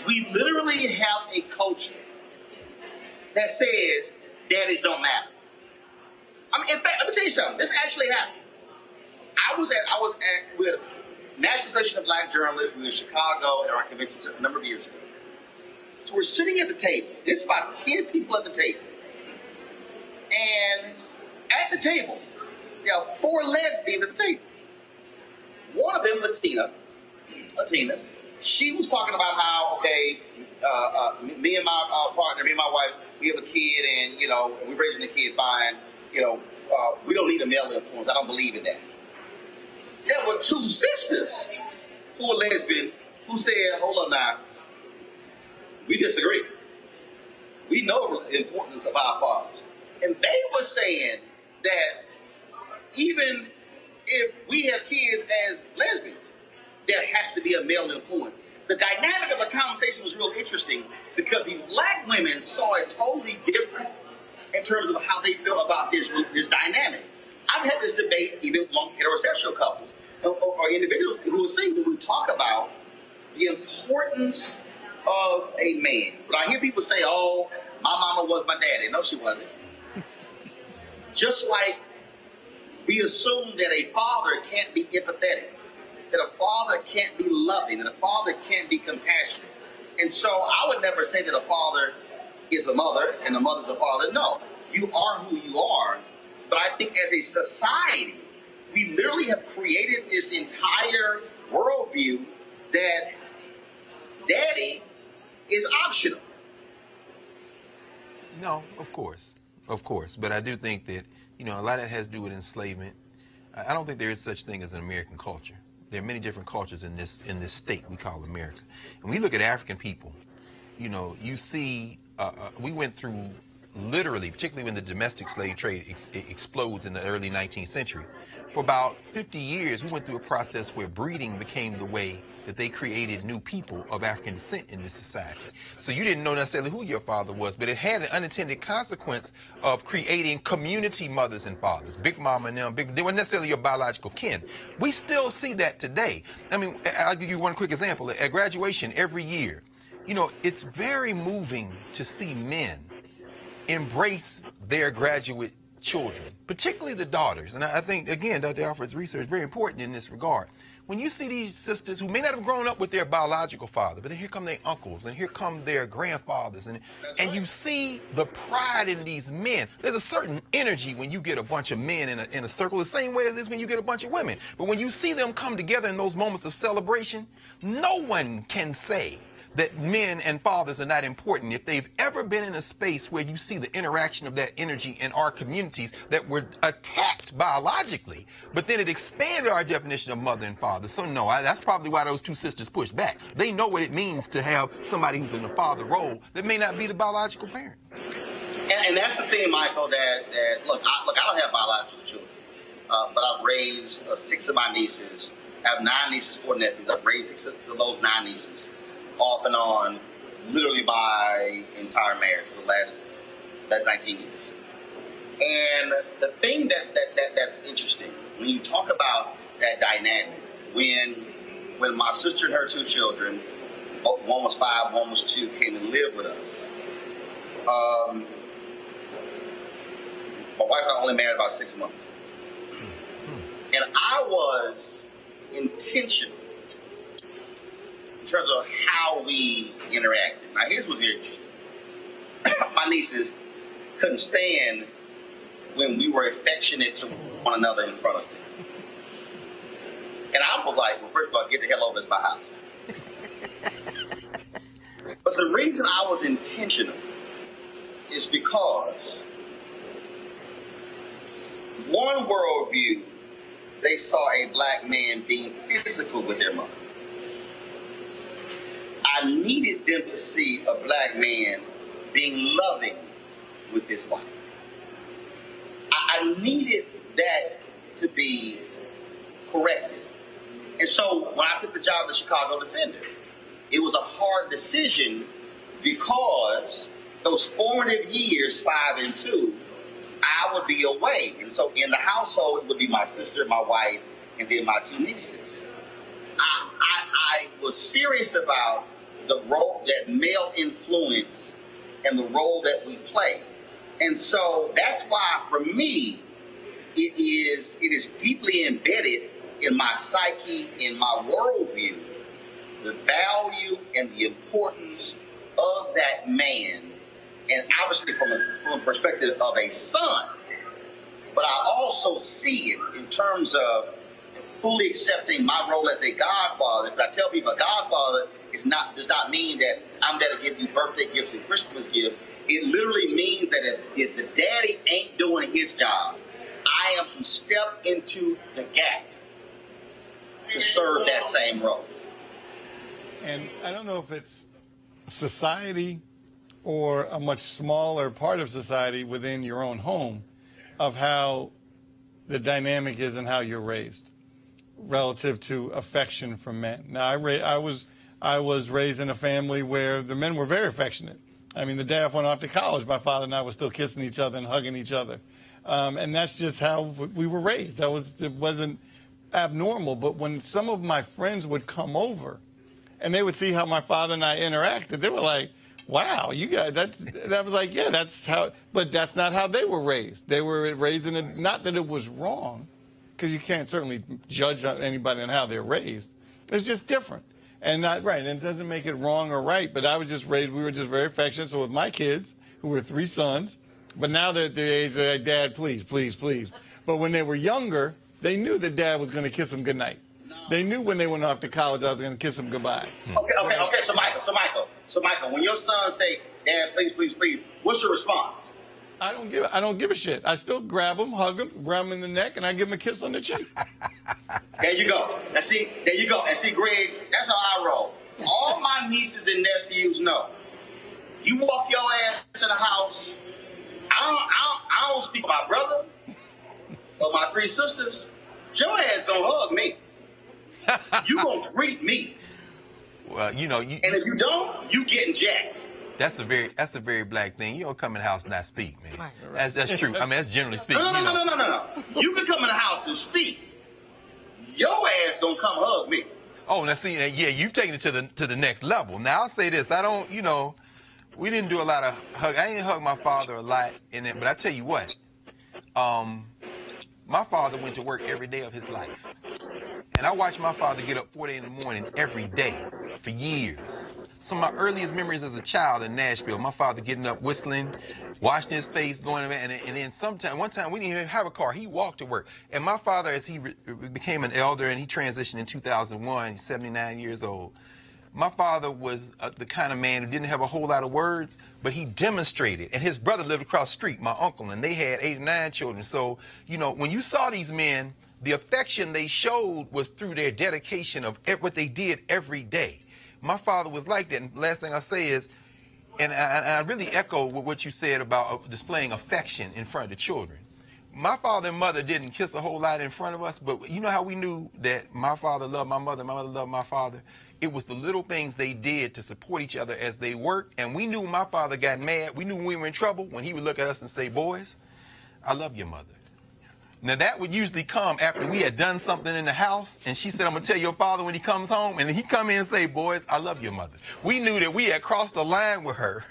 we literally have a culture that says daddies don't matter. In fact, let me tell you something. This actually happened. I was with National Association of Black Journalists. We were in Chicago at our convention a number of years ago. So we're sitting at the table. There's about 10 people at the table. And at the table, there are 4 lesbians at the table. One of them, Latina, she was talking about how, me and my partner, me and my wife, we have a kid, and, we're raising the kid fine. We don't need a male influence. I don't believe in that. There were 2 sisters who were lesbian who said, hold up now, we disagree. We know the importance of our fathers. And they were saying that even if we have kids as lesbians, there has to be a male influence. The dynamic of the conversation was real interesting because these black women saw it totally different in terms of how they feel about this dynamic. I've had this debate even among heterosexual couples or individuals who are single. We talk about the importance of a man. But I hear people say, oh, my mama was my daddy. No, she wasn't. Just like we assume that a father can't be empathetic, that a father can't be loving, that a father can't be compassionate. And so I would never say that a father is a mother and a mother's a father. No, you are who you are. But I think as a society, we literally have created this entire worldview that daddy is optional. No, of course. But I do think that, a lot of that has to do with enslavement. I don't think there is such thing as an American culture. There are many different cultures in this state we call America. And when you look at African people, you see, we went through literally, particularly when the domestic slave trade explodes in the early 19th century, for about 50 years, we went through a process where breeding became the way that they created new people of African descent in this society. So you didn't know necessarily who your father was, but it had an unintended consequence of creating community mothers and fathers. Big mama and them, they weren't necessarily your biological kin. We still see that today. I mean, I'll give you one quick example. At graduation every year, you know, it's very moving to see men embrace their graduate children, particularly the daughters. And I think, again, Dr. Alfred's research is very important in this regard. When you see these sisters who may not have grown up with their biological father, but then here come their uncles and here come their grandfathers, and you see the pride in these men. There's a certain energy when you get a bunch of men in a circle, the same way as is when you get a bunch of women. But when you see them come together in those moments of celebration, no one can say that men and fathers are not important. If they've ever been in a space where you see the interaction of that energy in our communities that were attacked biologically, but then it expanded our definition of mother and father. So no, that's probably why those two sisters pushed back. They know what it means to have somebody who's in the father role that may not be the biological parent. And that's the thing, Michael, that look, I don't have biological children, but I've raised 6 of my nieces. I have 9 nieces, 4 nephews. I've raised 6 of those 9 nieces, off and on, literally my entire marriage for the last 19 years. And the thing that's interesting, when you talk about that dynamic, when my sister and her 2 children, one was 5, one was 2, came to live with us, my wife and I only married about 6 months. And I was intentional in terms of how we interacted. Now, here's what's very interesting. My nieces couldn't stand when we were affectionate to one another in front of them. And I was like, well, first of all, get the hell over, it's my house. But the reason I was intentional is because one worldview, they saw a black man being physical with their mother. I needed them to see a black man being loving with his wife. I needed that to be corrected. And so when I took the job of the Chicago Defender, it was a hard decision because those formative years, 5 and 2, I would be away. And so in the household, it would be my sister, my wife, and then my 2 nieces. I was serious about the role, that male influence, and the role that we play. And so that's why, for me, it is deeply embedded in my psyche, in my worldview, the value and the importance of that man, and obviously from a perspective of a son. But I also see it in terms of fully accepting my role as a godfather. Because I tell people, a godfather does not mean that I'm there to give you birthday gifts and Christmas gifts. It literally means that if the daddy ain't doing his job, I am to step into the gap to serve that same role. And I don't know if it's society or a much smaller part of society within your own home of how the dynamic is and how you're raised relative to affection from men. Now, I was raised in a family where the men were very affectionate. I mean, the day I went off to college, my father and I were still kissing each other and hugging each other. And that's just how we were raised. It wasn't abnormal. But when some of my friends would come over and they would see how my father and I interacted, they were like, wow, you guys, that was like, yeah, that's how, but that's not how they were raised. They were raised in it, not that it was wrong, because you can't certainly judge anybody on how they're raised. It's just different. And not right, and it doesn't make it wrong or right, but I was just raised, we were just very affectionate. So with my kids, who were 3 sons, but now they're at the age, they're like, Dad, please, please, please. But when they were younger, they knew that Dad was going to kiss them goodnight. They knew when they went off to college, I was going to kiss them goodbye. Okay. So Michael, when your sons say, Dad, please, please, please, what's your response? I don't give a shit. I still grab them, hug them, grab them in the neck, and I give them a kiss on the cheek. There you go. And see, Greg, that's how I roll. All my nieces and nephews know. You walk your ass in the house, I don't speak for my brother or my 3 sisters. Your ass gonna hug me. You gonna greet me. Well, you know, And if you don't, you getting jacked. that's a very black thing. You don't come in the house and not speak, man. Right. That's true. I mean, that's generally speaking. No. You can come in the house and speak. Your ass gonna come hug me. Oh, now see, yeah, you've taken it to the next level. Now I'll say this: I don't, you know, we didn't do a lot of hug. I didn't hug my father a lot in it, but I tell you what, my father went to work every day of his life, and I watched my father get up 4 in the morning every day for years. Some of my earliest memories as a child in Nashville, my father getting up, whistling, washing his face, going to and then one time we didn't even have a car. He walked to work. And my father, as he became an elder and he transitioned in 2001, he's 79 years old. My father was the kind of man who didn't have a whole lot of words, but he demonstrated. And his brother lived across the street, my uncle, and they had 8 or 9 children. So, you know, when you saw these men, the affection they showed was through their dedication of what they did every day. My father was like that. And last thing I say is, and I really echo what you said about displaying affection in front of the children. My father and mother didn't kiss a whole lot in front of us, but you know how we knew that my father loved my mother loved my father? It was the little things they did to support each other as they worked. And we knew when my father got mad. We knew when we were in trouble when he would look at us and say, boys, I love your mother. Now, that would usually come after we had done something in the house, and she said, I'm going to tell your father when he comes home, and then he'd come in and say, boys, I love your mother. We knew that we had crossed a line with her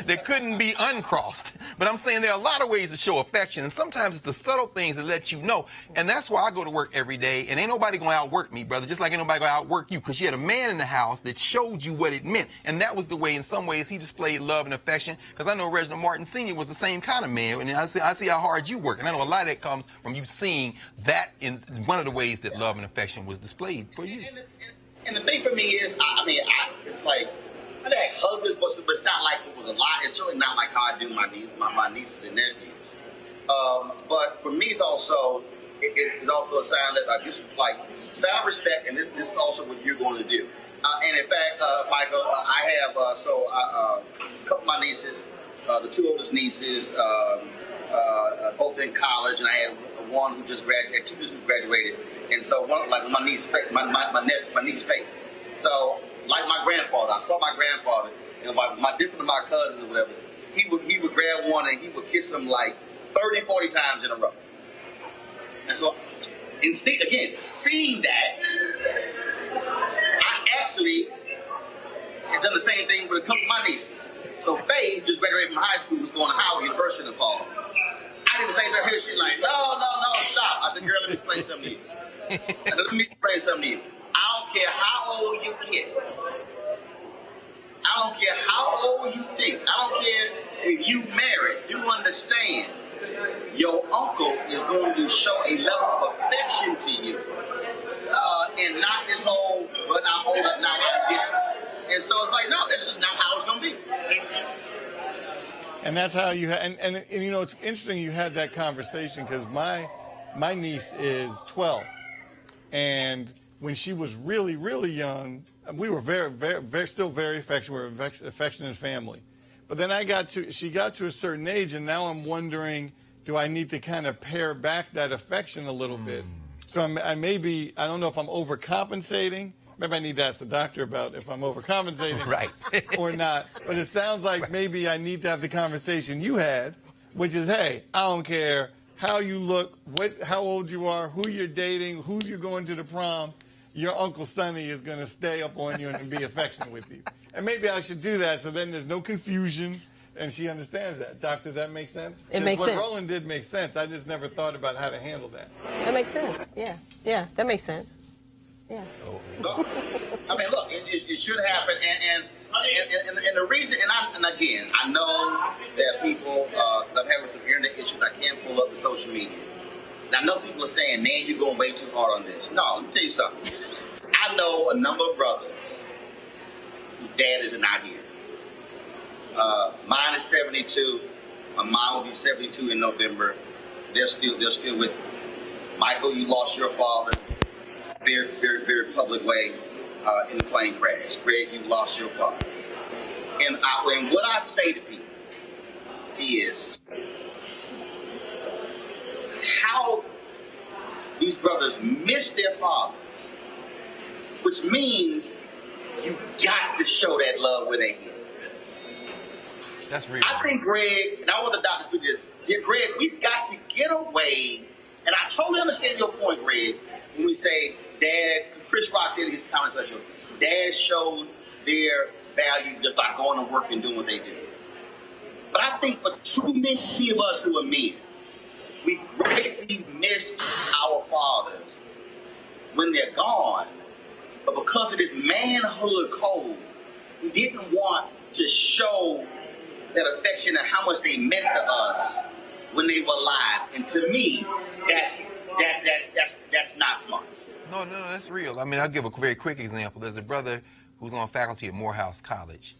that couldn't be uncrossed. But I'm saying there are a lot of ways to show affection, and sometimes it's the subtle things that let you know. And that's why I go to work every day, and ain't nobody going to outwork me, brother, just like ain't nobody going to outwork you, because you had a man in the house that showed you what it meant. And that was the way, in some ways, he displayed love and affection, because I know Reginald Martin Sr. was the same kind of man, and I see how hard you work, and I know a lot of that comes from you seeing that in one of the ways that love and affection was displayed for you. And the thing for me is, it's like, I like huggers, but it's not like it was a lot. It's certainly not like how I do my nieces and nephews. But for me, it's also a sign that this is like sign of respect, and this is also what you're going to do. And in fact, Michael, I have a couple of my nieces, the 2 oldest nieces, both in college, and I had one who just graduated, 2 who graduated, and so one, like my niece, my niece Faith. So, like my grandfather, I saw my grandfather, and my different than my cousins or whatever, he would grab one and he would kiss them like 30, 40 times in a row. And so, again, seeing that, I actually have done the same thing with a couple of my nieces. So Faith just graduated from high school, was going to Howard University in the fall. I did the same thing. She's like, no, stop. I said, girl, let me explain something to you. I don't care how old you get. I don't care how old you think. I don't care if you married. You understand. Your uncle is going to show a level of affection to you. And not this whole, but I'm older, now I'm distant. And so it's like, no, that's just not how it's going to be. And that's how you and you know, it's interesting you had that conversation, because my niece is 12, and when she was really, really young, we were very still very affectionate. We were an affectionate family. But then she got to a certain age, and now I'm wondering, do I need to kind of pare back that affection a little bit? So I don't know if I'm overcompensating. Maybe I need to ask the doctor about if I'm overcompensating right. or not. But it sounds like maybe I need to have the conversation you had, which is, hey, I don't care how you look, how old you are, who you're dating, who you're going to the prom. Your Uncle Sonny is going to stay up on you and be affectionate with you. And maybe I should do that so then there's no confusion and she understands that. Doc, does that make sense? It makes sense. What Roland did make sense. I just never thought about how to handle that. That makes sense. Yeah, that makes sense. Yeah. I mean, look, it should happen, and the reason, and again, I know that people, because I'm having some internet issues, I can't pull up the social media. And I know people are saying, man, you're going way too hard on this. No, let me tell you something. I know a number of brothers whose dad is not here. Mine is 72. My mom will be 72 in November. They're still with me. Michael, you lost your father. Very, very, very public way in the plane crash. Greg, you lost your father. And what I say to people is how these brothers miss their fathers, which means you got to show that love where they here. That's real. I think, Greg, and I want the doctor to speak to this. Dear Greg, we've got to get away, and I totally understand your point, Greg, when we say dads, because Chris Rock said in his comment special, dads showed their value just by going to work and doing what they do. But I think for too many of us who are men, we greatly miss our fathers when they're gone. But because of this manhood code, we didn't want to show that affection and how much they meant to us when they were alive. And to me, that's not smart. No, that's real. I mean, I'll give a very quick example. There's a brother who's on faculty at Morehouse College.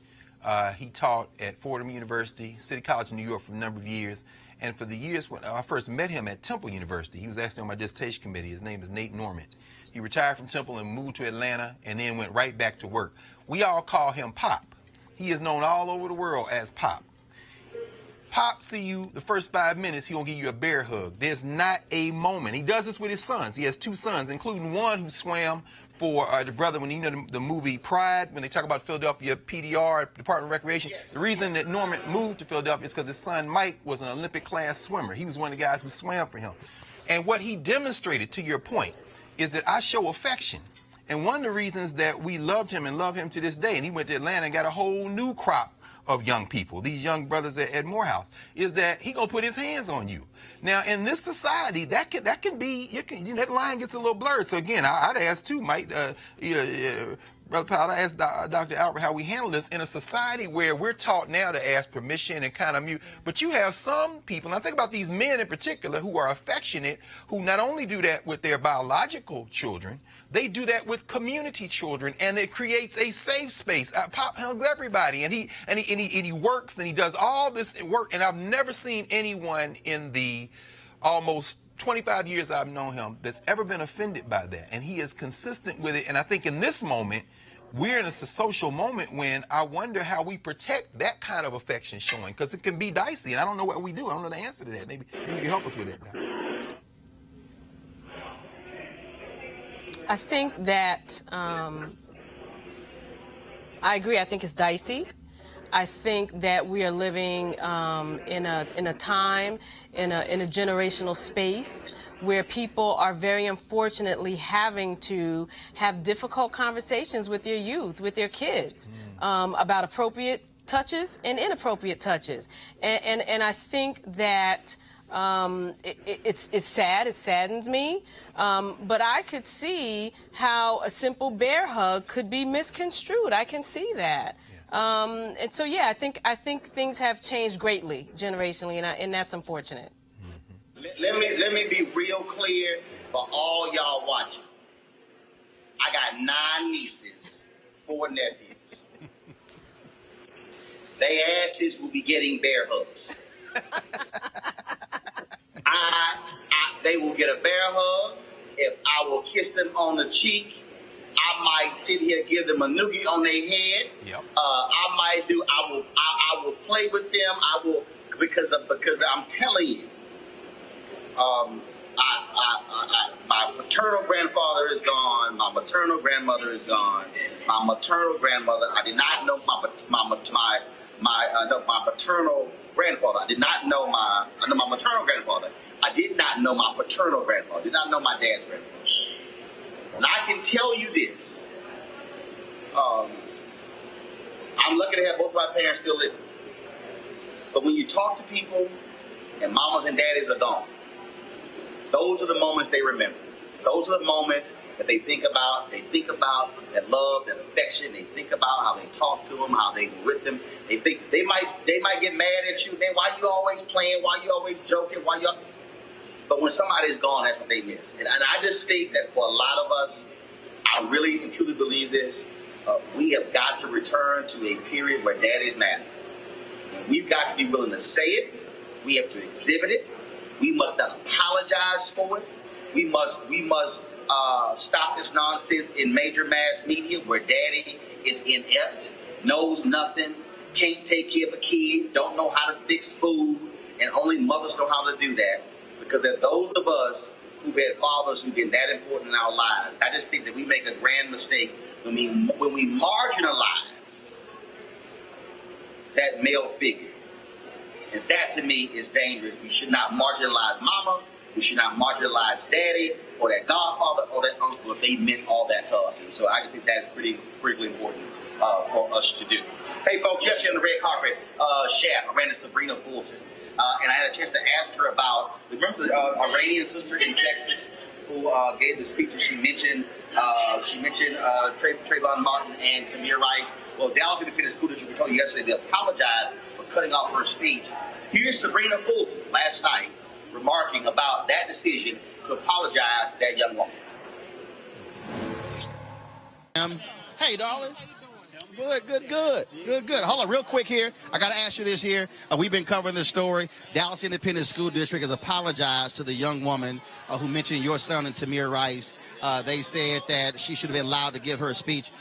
He taught at Fordham University, City College in New York for a number of years. And for the years when I first met him at Temple University, he was actually on my dissertation committee. His name is Nate Norman. He retired from Temple and moved to Atlanta and then went right back to work. We all call him Pop. He is known all over the world as Pop. Pop see you the first 5 minutes, he gonna give you a bear hug. There's not a moment. He does this with his sons. He has 2 sons, including one who swam for the brother when you know the movie Pride, when they talk about Philadelphia PDR, Department of Recreation. Yes. The reason that Norman moved to Philadelphia is because his son Mike was an Olympic class swimmer. He was one of the guys who swam for him. And what he demonstrated, to your point, is that I show affection. And one of the reasons that we loved him and love him to this day, and he went to Atlanta and got a whole new crop of young people, these young brothers at Morehouse, is that he gonna put his hands on you. Now, in this society, that can be, that line gets a little blurred. So again, I'd ask too, Mike, Brother Powell, I asked Dr. Albert how we handle this in a society where we're taught now to ask permission and kind of mute. But you have some people, and I think about these men in particular, who are affectionate, who not only do that with their biological children, they do that with community children, and it creates a safe space. Pop hugs everybody, and he works, and he does all this work. And I've never seen anyone in the almost 25 years I've known him that's ever been offended by that, and he is consistent with it. And I think in this moment, we're in a social moment when I wonder how we protect that kind of affection showing, because it can be dicey, and I don't know what we do. I don't know the answer to that. Maybe you can help us with it now. I think that I agree. I think it's dicey. I think that we are living in a time, in a generational space where people are very unfortunately having to have difficult conversations with their youth, with their kids, about appropriate touches and inappropriate touches. And I think that it's sad, it saddens me, but I could see how a simple bear hug could be misconstrued. I can see that. And so, yeah, I think things have changed greatly generationally, and that's unfortunate. Let me be real clear for all y'all watching. I got 9 nieces, 4 nephews. They asses will be getting bear hugs. They will get a bear hug. If I will kiss them on the cheek, I might sit here, give them a noogie on their head. Yep. I will play with them. I will, because I'm telling you, my paternal grandfather is gone. My maternal grandmother is gone. My maternal grandmother, I did not know my paternal grandfather. I did not know my maternal grandfather. I did not know my paternal grandfather. I did not know my dad's grandfather. And I can tell you this. I'm lucky to have both my parents still living. But when you talk to people and mamas and daddies are gone, those are the moments they remember. Those are the moments that they think about. They think about that love, that affection. They think about how they talk to them, how they were with them. They think they might get mad at you. Why you always playing? Why you always joking? But when somebody's gone, that's what they miss. And I just think that for a lot of us, I really and truly believe this. We have got to return to a period where daddies matter. And we've got to be willing to say it. We have to exhibit it. We must not apologize for it. We must stop this nonsense in major mass media where daddy is inept, knows nothing, can't take care of a kid, don't know how to fix food, and only mothers know how to do that. Because there are those of us who've had fathers who've been that important in our lives. I just think that we make a grand mistake when we marginalize that male figure. And that to me is dangerous. We should not marginalize mama. We should not marginalize daddy or that godfather or that uncle if they meant all that to us. And so I just think that's critically important for us to do. Hey folks, yesterday on the red carpet, Chef, I ran into Sybrina Fulton. And I had a chance to ask her about, remember the Iranian sister in Texas who gave the speech and she mentioned Trayvon Martin and Tamir Rice. Well, Dallas Independent School District told you yesterday they apologized for cutting off her speech. Here's Sybrina Fulton last night remarking about that decision to apologize to that young woman. Hey, darling. Good. Hold on real quick here. I got to ask you this here. We've been covering this story. Dallas Independent School District has apologized to the young woman who mentioned your son and Tamir Rice. They said that she should have been allowed to give her a speech.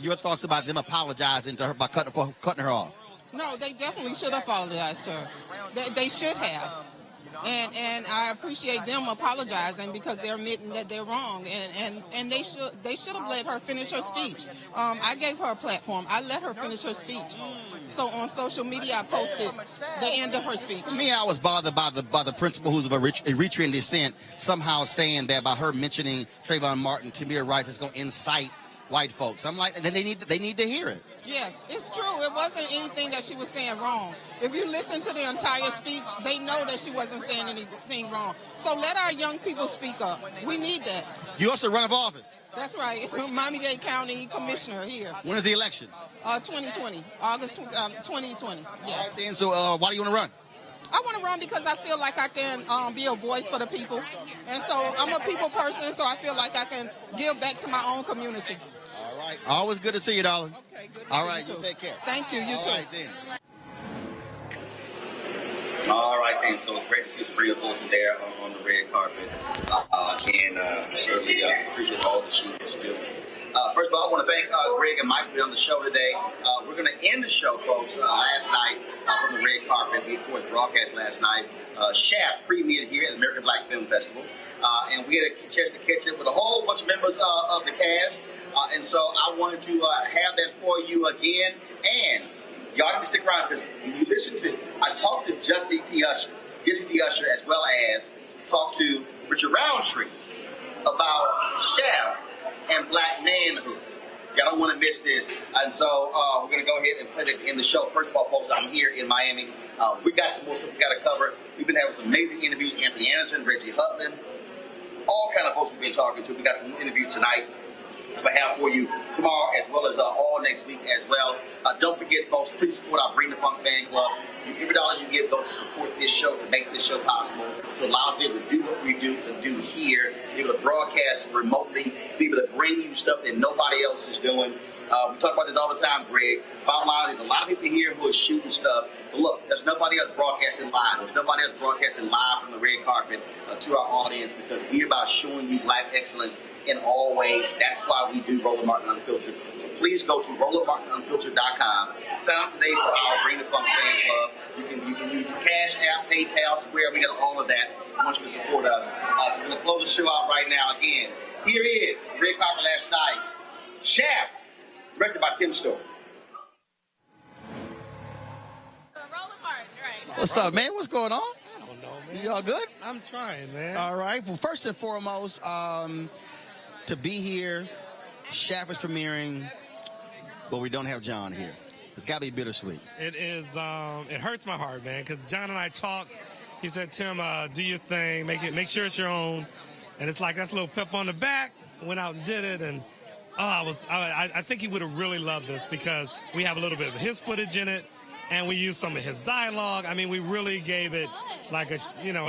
Your thoughts about them apologizing to her by cutting her off? No, they definitely should apologize to her. They should have. And I appreciate them apologizing because they're admitting that they're wrong, and they should have let her finish her speech. I gave her a platform. I let her finish her speech. So on social media, I posted the end of her speech. For me, I was bothered by the principal who's of Eritrean descent somehow saying that by her mentioning Trayvon Martin, Tamir Rice is going to incite white folks. I'm like, they need to hear it. Yes, it's true. It wasn't anything that she was saying wrong. If you listen to the entire speech, they know that she wasn't saying anything wrong. So let our young people speak up. We need that. You also run for office. That's right. Miami-Dade County Commissioner here. When is the election? 2020. August 2020. Yeah. All right, then, so why do you want to run? I want to run because I feel like I can be a voice for the people. And so I'm a people person, so I feel like I can give back to my own community. All right. Always good to see you, darling. Okay, good. All right, you take care. Thank you. You All too. right, then. All right, then. So it's great to see Sybrina Fulton there on the red carpet. And certainly appreciate all that she is doing. First of all, I want to thank Greg and Mike for being on the show today. We're going to end the show, folks, last night from the red carpet. We, of course, broadcast last night. Shaft premiered here at the American Black Film Festival. And we had a chance to catch up with a whole bunch of members of the cast. And so I wanted to have that for you again. And y'all need to stick around because when you listen to, I talked to Jesse T. Usher, as well as talked to Richard Roundtree about Shaft and black manhood. Y'all don't want to miss this. And so we're going to go ahead and put it in the show. First of all, folks, I'm here in Miami. We got some more stuff we got to cover. We've been having some amazing interviews. Anthony Anderson, Reggie Hutland, all kind of folks we've been talking to. We got some interviews tonight we have for you tomorrow as well as all next week as well. Don't forget, folks, please support our Bring the Funk fan club. Every dollar you give goes to support this show, to make this show possible, to allow us to be able to do what we do here, be able to broadcast remotely, be able to bring you stuff that nobody else is doing. We talk about this all the time, Greg. Bottom line, there's a lot of people here who are shooting stuff. But look, there's nobody else broadcasting live. There's nobody else broadcasting live from the red carpet to our audience because we're about showing you black excellence in all ways. That's why we do Roland Martin Unfiltered. So please go to RolandMartinUnfiltered.com. Sign up today for our Bring the Funk fan club. You can use Cash App, PayPal, Square. We got all of that. I want you to support us. So we're going to close the show out right now. Again, here is the red carpet last night. Shaft, directed by Tim Story. What's up, man? What's going on? I don't know, man. You all good? I'm trying, man. All right. Well, first and foremost, to be here, Shaft is premiering, but we don't have John here. It's got to be bittersweet. It is. It hurts my heart, man, because John and I talked. He said, "Tim, do your thing. Make sure it's your own." And it's like that's a little pep on the back. Went out and did it, and I think he would have really loved this because we have a little bit of his footage in it. And we used some of his dialogue. I mean, we really gave it like a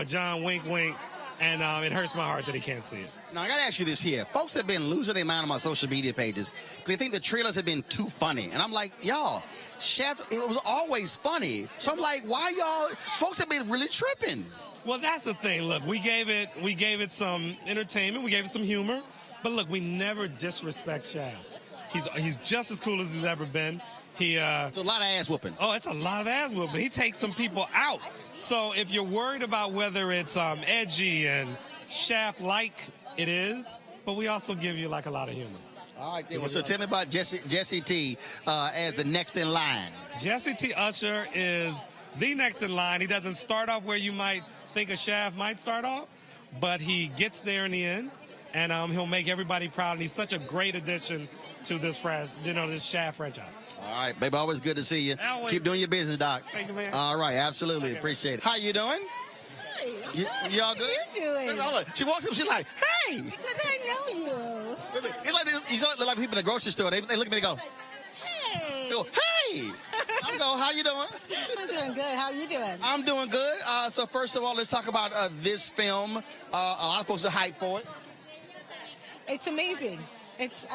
John wink, wink. And it hurts my heart that he can't see it. Now, I got to ask you this here. Folks have been losing their mind on my social media pages because they think the trailers have been too funny. And I'm like, y'all, Shaft, it was always funny. So I'm like, why y'all, folks have been really tripping. Well, that's the thing. Look, we gave it some entertainment. We gave it some humor. But look, we never disrespect Shaft. He's just as cool as he's ever been. It's a lot of ass whooping. Oh, it's a lot of ass whooping. He takes some people out. So if you're worried about whether it's edgy and Shaft-like, it is, but we also give you like a lot of humor. All right, then. Well, so tell me about Jesse T as the next in line. Jesse T. Usher is the next in line. He doesn't start off where you might think a Shaft might start off, but he gets there in the end, and he'll make everybody proud. And he's such a great addition to this this Shaft franchise. All right, baby, always good to see you. Always. Keep doing your business, Doc. Thank you, man. All right, absolutely. Appreciate it. How you doing? Hey, y'all good? How you doing? Look, she walks up, she's like, hey! Because I know you. It's like you look like people in the grocery store. They look at me and go, Hey. they go, hey! I'm going, how you doing? I'm doing good. How are you doing? I'm doing good. So first of all, let's talk about this film. A lot of folks are hyped for it. It's amazing. It's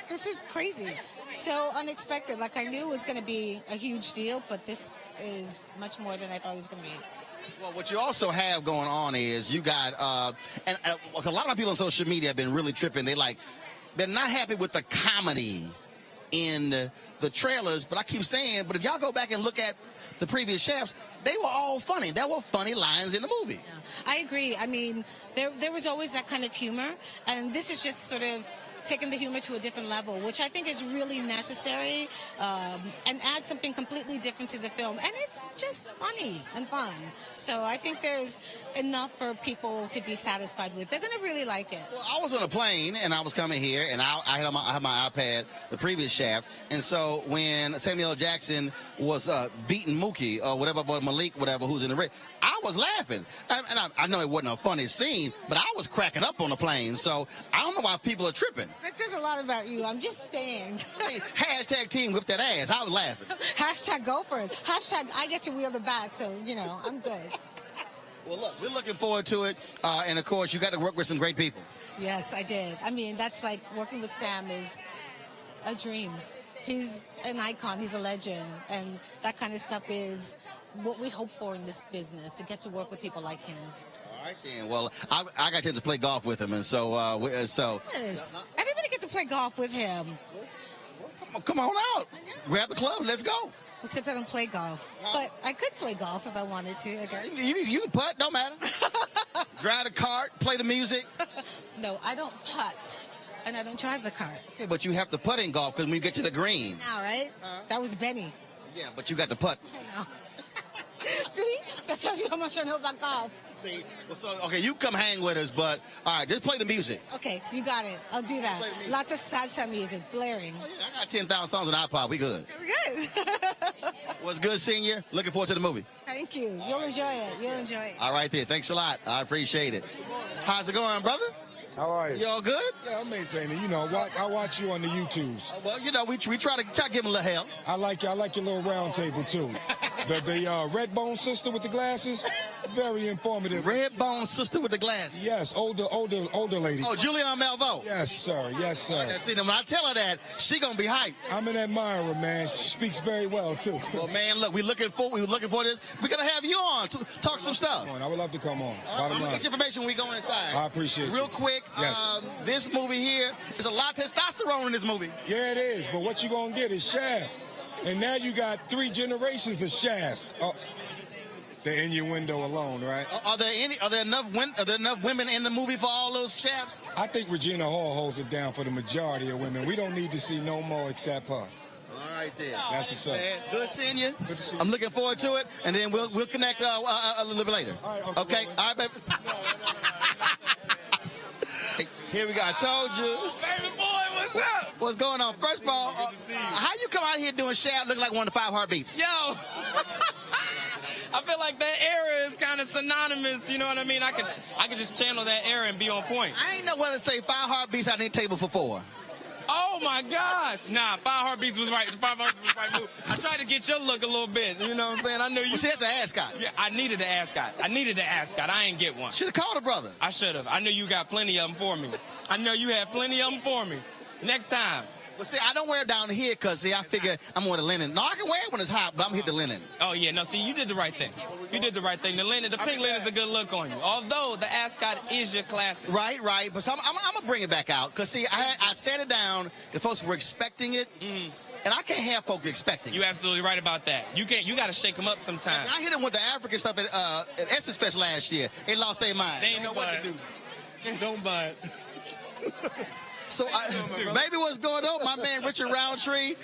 this is crazy. So unexpected. Like I knew it was going to be a huge deal, but this is much more than I thought it was going to be. Well, what you also have going on is you got, and a lot of people on social media have been really tripping. They're not happy with the comedy in the trailers, but I keep saying, but if y'all go back and look at the previous Shafts, they were all funny. There were funny lines in the movie. Yeah, I agree. I mean, there was always that kind of humor, and this is just sort of taking the humor to a different level, which I think is really necessary, and add something completely different to the film. And it's just funny and fun. So I think there's enough for people to be satisfied with. They're going to really like it. Well, I was on a plane, and I was coming here, and I had my iPad, the previous Shaft. And so when Samuel L. Jackson was beating Mookie, or whatever, Malik, whatever, who's in the ring, I was laughing. And I know it wasn't a funny scene, but I was cracking up on the plane. So I don't know why people are tripping. That says a lot about you. I'm just saying. Hey, hashtag team whip that ass. I was laughing. Hashtag go for it. Hashtag I get to wheel the bat, so, I'm good. Well, look, we're looking forward to it. And, of course, you got to work with some great people. Yes, I did. I mean, that's like working with Sam is a dream. He's an icon. He's a legend. And that kind of stuff is what we hope for in this business, to get to work with people like him. All right, then. Well, I got a chance to play golf with him, and so... Yes. Everybody gets to play golf with him. Well, come on out. Grab the club. Let's go. Except I don't play golf. But I could play golf if I wanted to, I guess. You can putt. Don't matter. Drive the cart. Play the music. No, I don't putt. And I don't drive the cart. Okay, but you have to putt in golf because when you get to the green. All right. That was Benny. Yeah, but you got to putt. I know. See? That tells you how much I know about golf. See? Well, so, okay, you come hang with us, but, all right, just play the music. Okay, you got it. I'll do that. Lots of salsa music, blaring. Oh, yeah, I got 10,000 songs on iPod. We good. We're good. Was good seeing you. Looking forward to the movie. Thank you. You'll enjoy it. You'll enjoy it. All right, then. Thanks a lot. I appreciate it. How's it going, brother? How are you? You all good? Yeah, I'm maintaining. I watch you on the YouTubes. Well, we try to give him a little help. I like your little round table too. The red bone sister with the glasses, very informative. Red bone sister with the glasses. Yes, older lady. Oh, Julianne Malveaux. Yes, sir. Yes, sir. Now, see, when I tell her that, she gonna be hyped. I'm an admirer, man. She speaks very well too. Well, man, look, we're looking for this. We're gonna have you on to talk some stuff. I would love to come on. I'm gonna get your information when we go inside. I appreciate Real you. quick, Yes. this movie here is a lot of testosterone in this movie. Yeah, it is. But what you gonna get is Shaft, and now you got 3 generations of Shaft. The innuendo alone, right? Are there enough women in the movie for all those chaps? I think Regina Hall holds it down for the majority of women. We don't need to see no more except her. All right, then. That's what's up. Man, good seeing you. Good to see you. I'm looking forward to it, and then we'll connect a little bit later. All right, Uncle okay? Roland. All right, baby. Here we go. I told you. Baby boy, what's up? What's going on? First of all, how you come out here doing Shaft looking like one of the 5 heartbeats? Yo. I feel like that era is kind of synonymous, you know what I mean? I could just channel that era and be on point. I ain't know whether to say 5 heartbeats on the table for 4. Oh my gosh. Nah, 5 heartbeats was right. 5 heartbeats was right move. I tried to get your look a little bit, you know what I'm saying? I know you. Well, see, that's an ascot. Yeah, I needed an ascot. I ain't get one. Should have called a brother. I should have. I knew you got plenty of them for me. I know you had plenty of them for me. Next time. Well, see, I don't wear it down here because, see, I figure I'm going to linen. No, I can wear it when it's hot, but I'm going to hit the linen. Oh, yeah. No, see, you did the right thing. You did the right thing. The pink linen is a good look on you. Although the ascot is your classic. Right. But so I'm going to bring it back out because, see, I sat it down. The folks were expecting it. and I can't have folk expecting. You're absolutely right about that. You got to shake them up sometimes. I hit them with the African stuff at Essence Fest last year. They lost their mind. They ain't know what to do. Don't buy it. So, baby, what's going on, my man Richard Roundtree?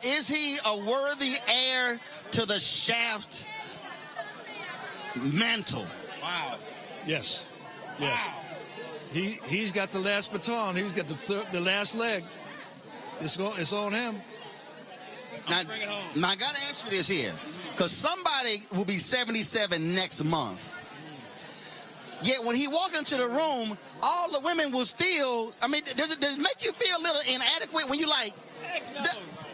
Is he a worthy heir to the Shaft mantle? Wow. Yes. Yes. Wow. He's got the last baton. He's got the last leg. It's on him. Now, I got to ask you this here, because somebody will be 77 next month. Yet when he walked into the room, all the women will still. I mean, does it make you feel a little inadequate when you like? Heck no.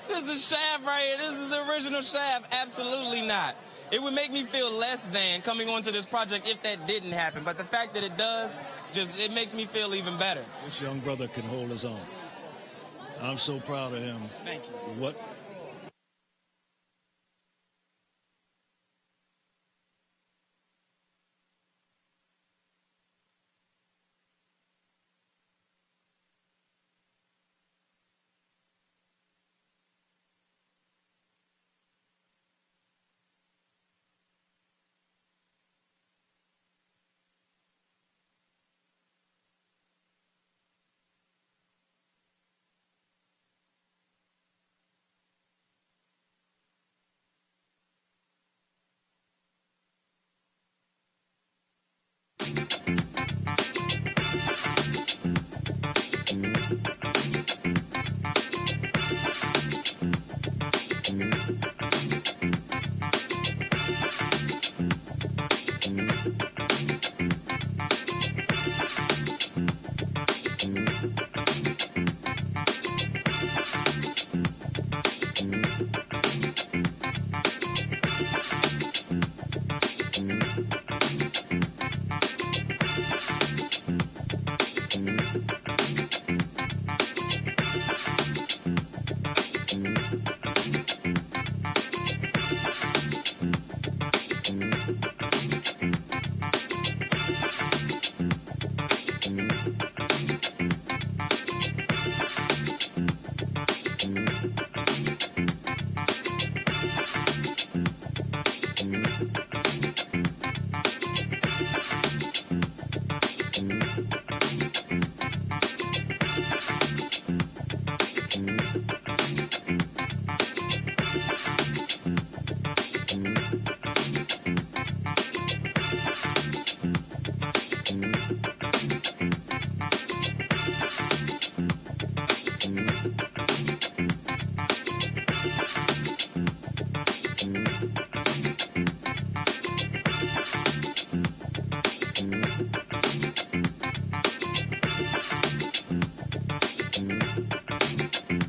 This is Shaft right here. This is the original Shaft. Absolutely not. It would make me feel less than coming onto this project if that didn't happen. But the fact that it does, it makes me feel even better. This young brother can hold his own. I'm so proud of him. Thank you. What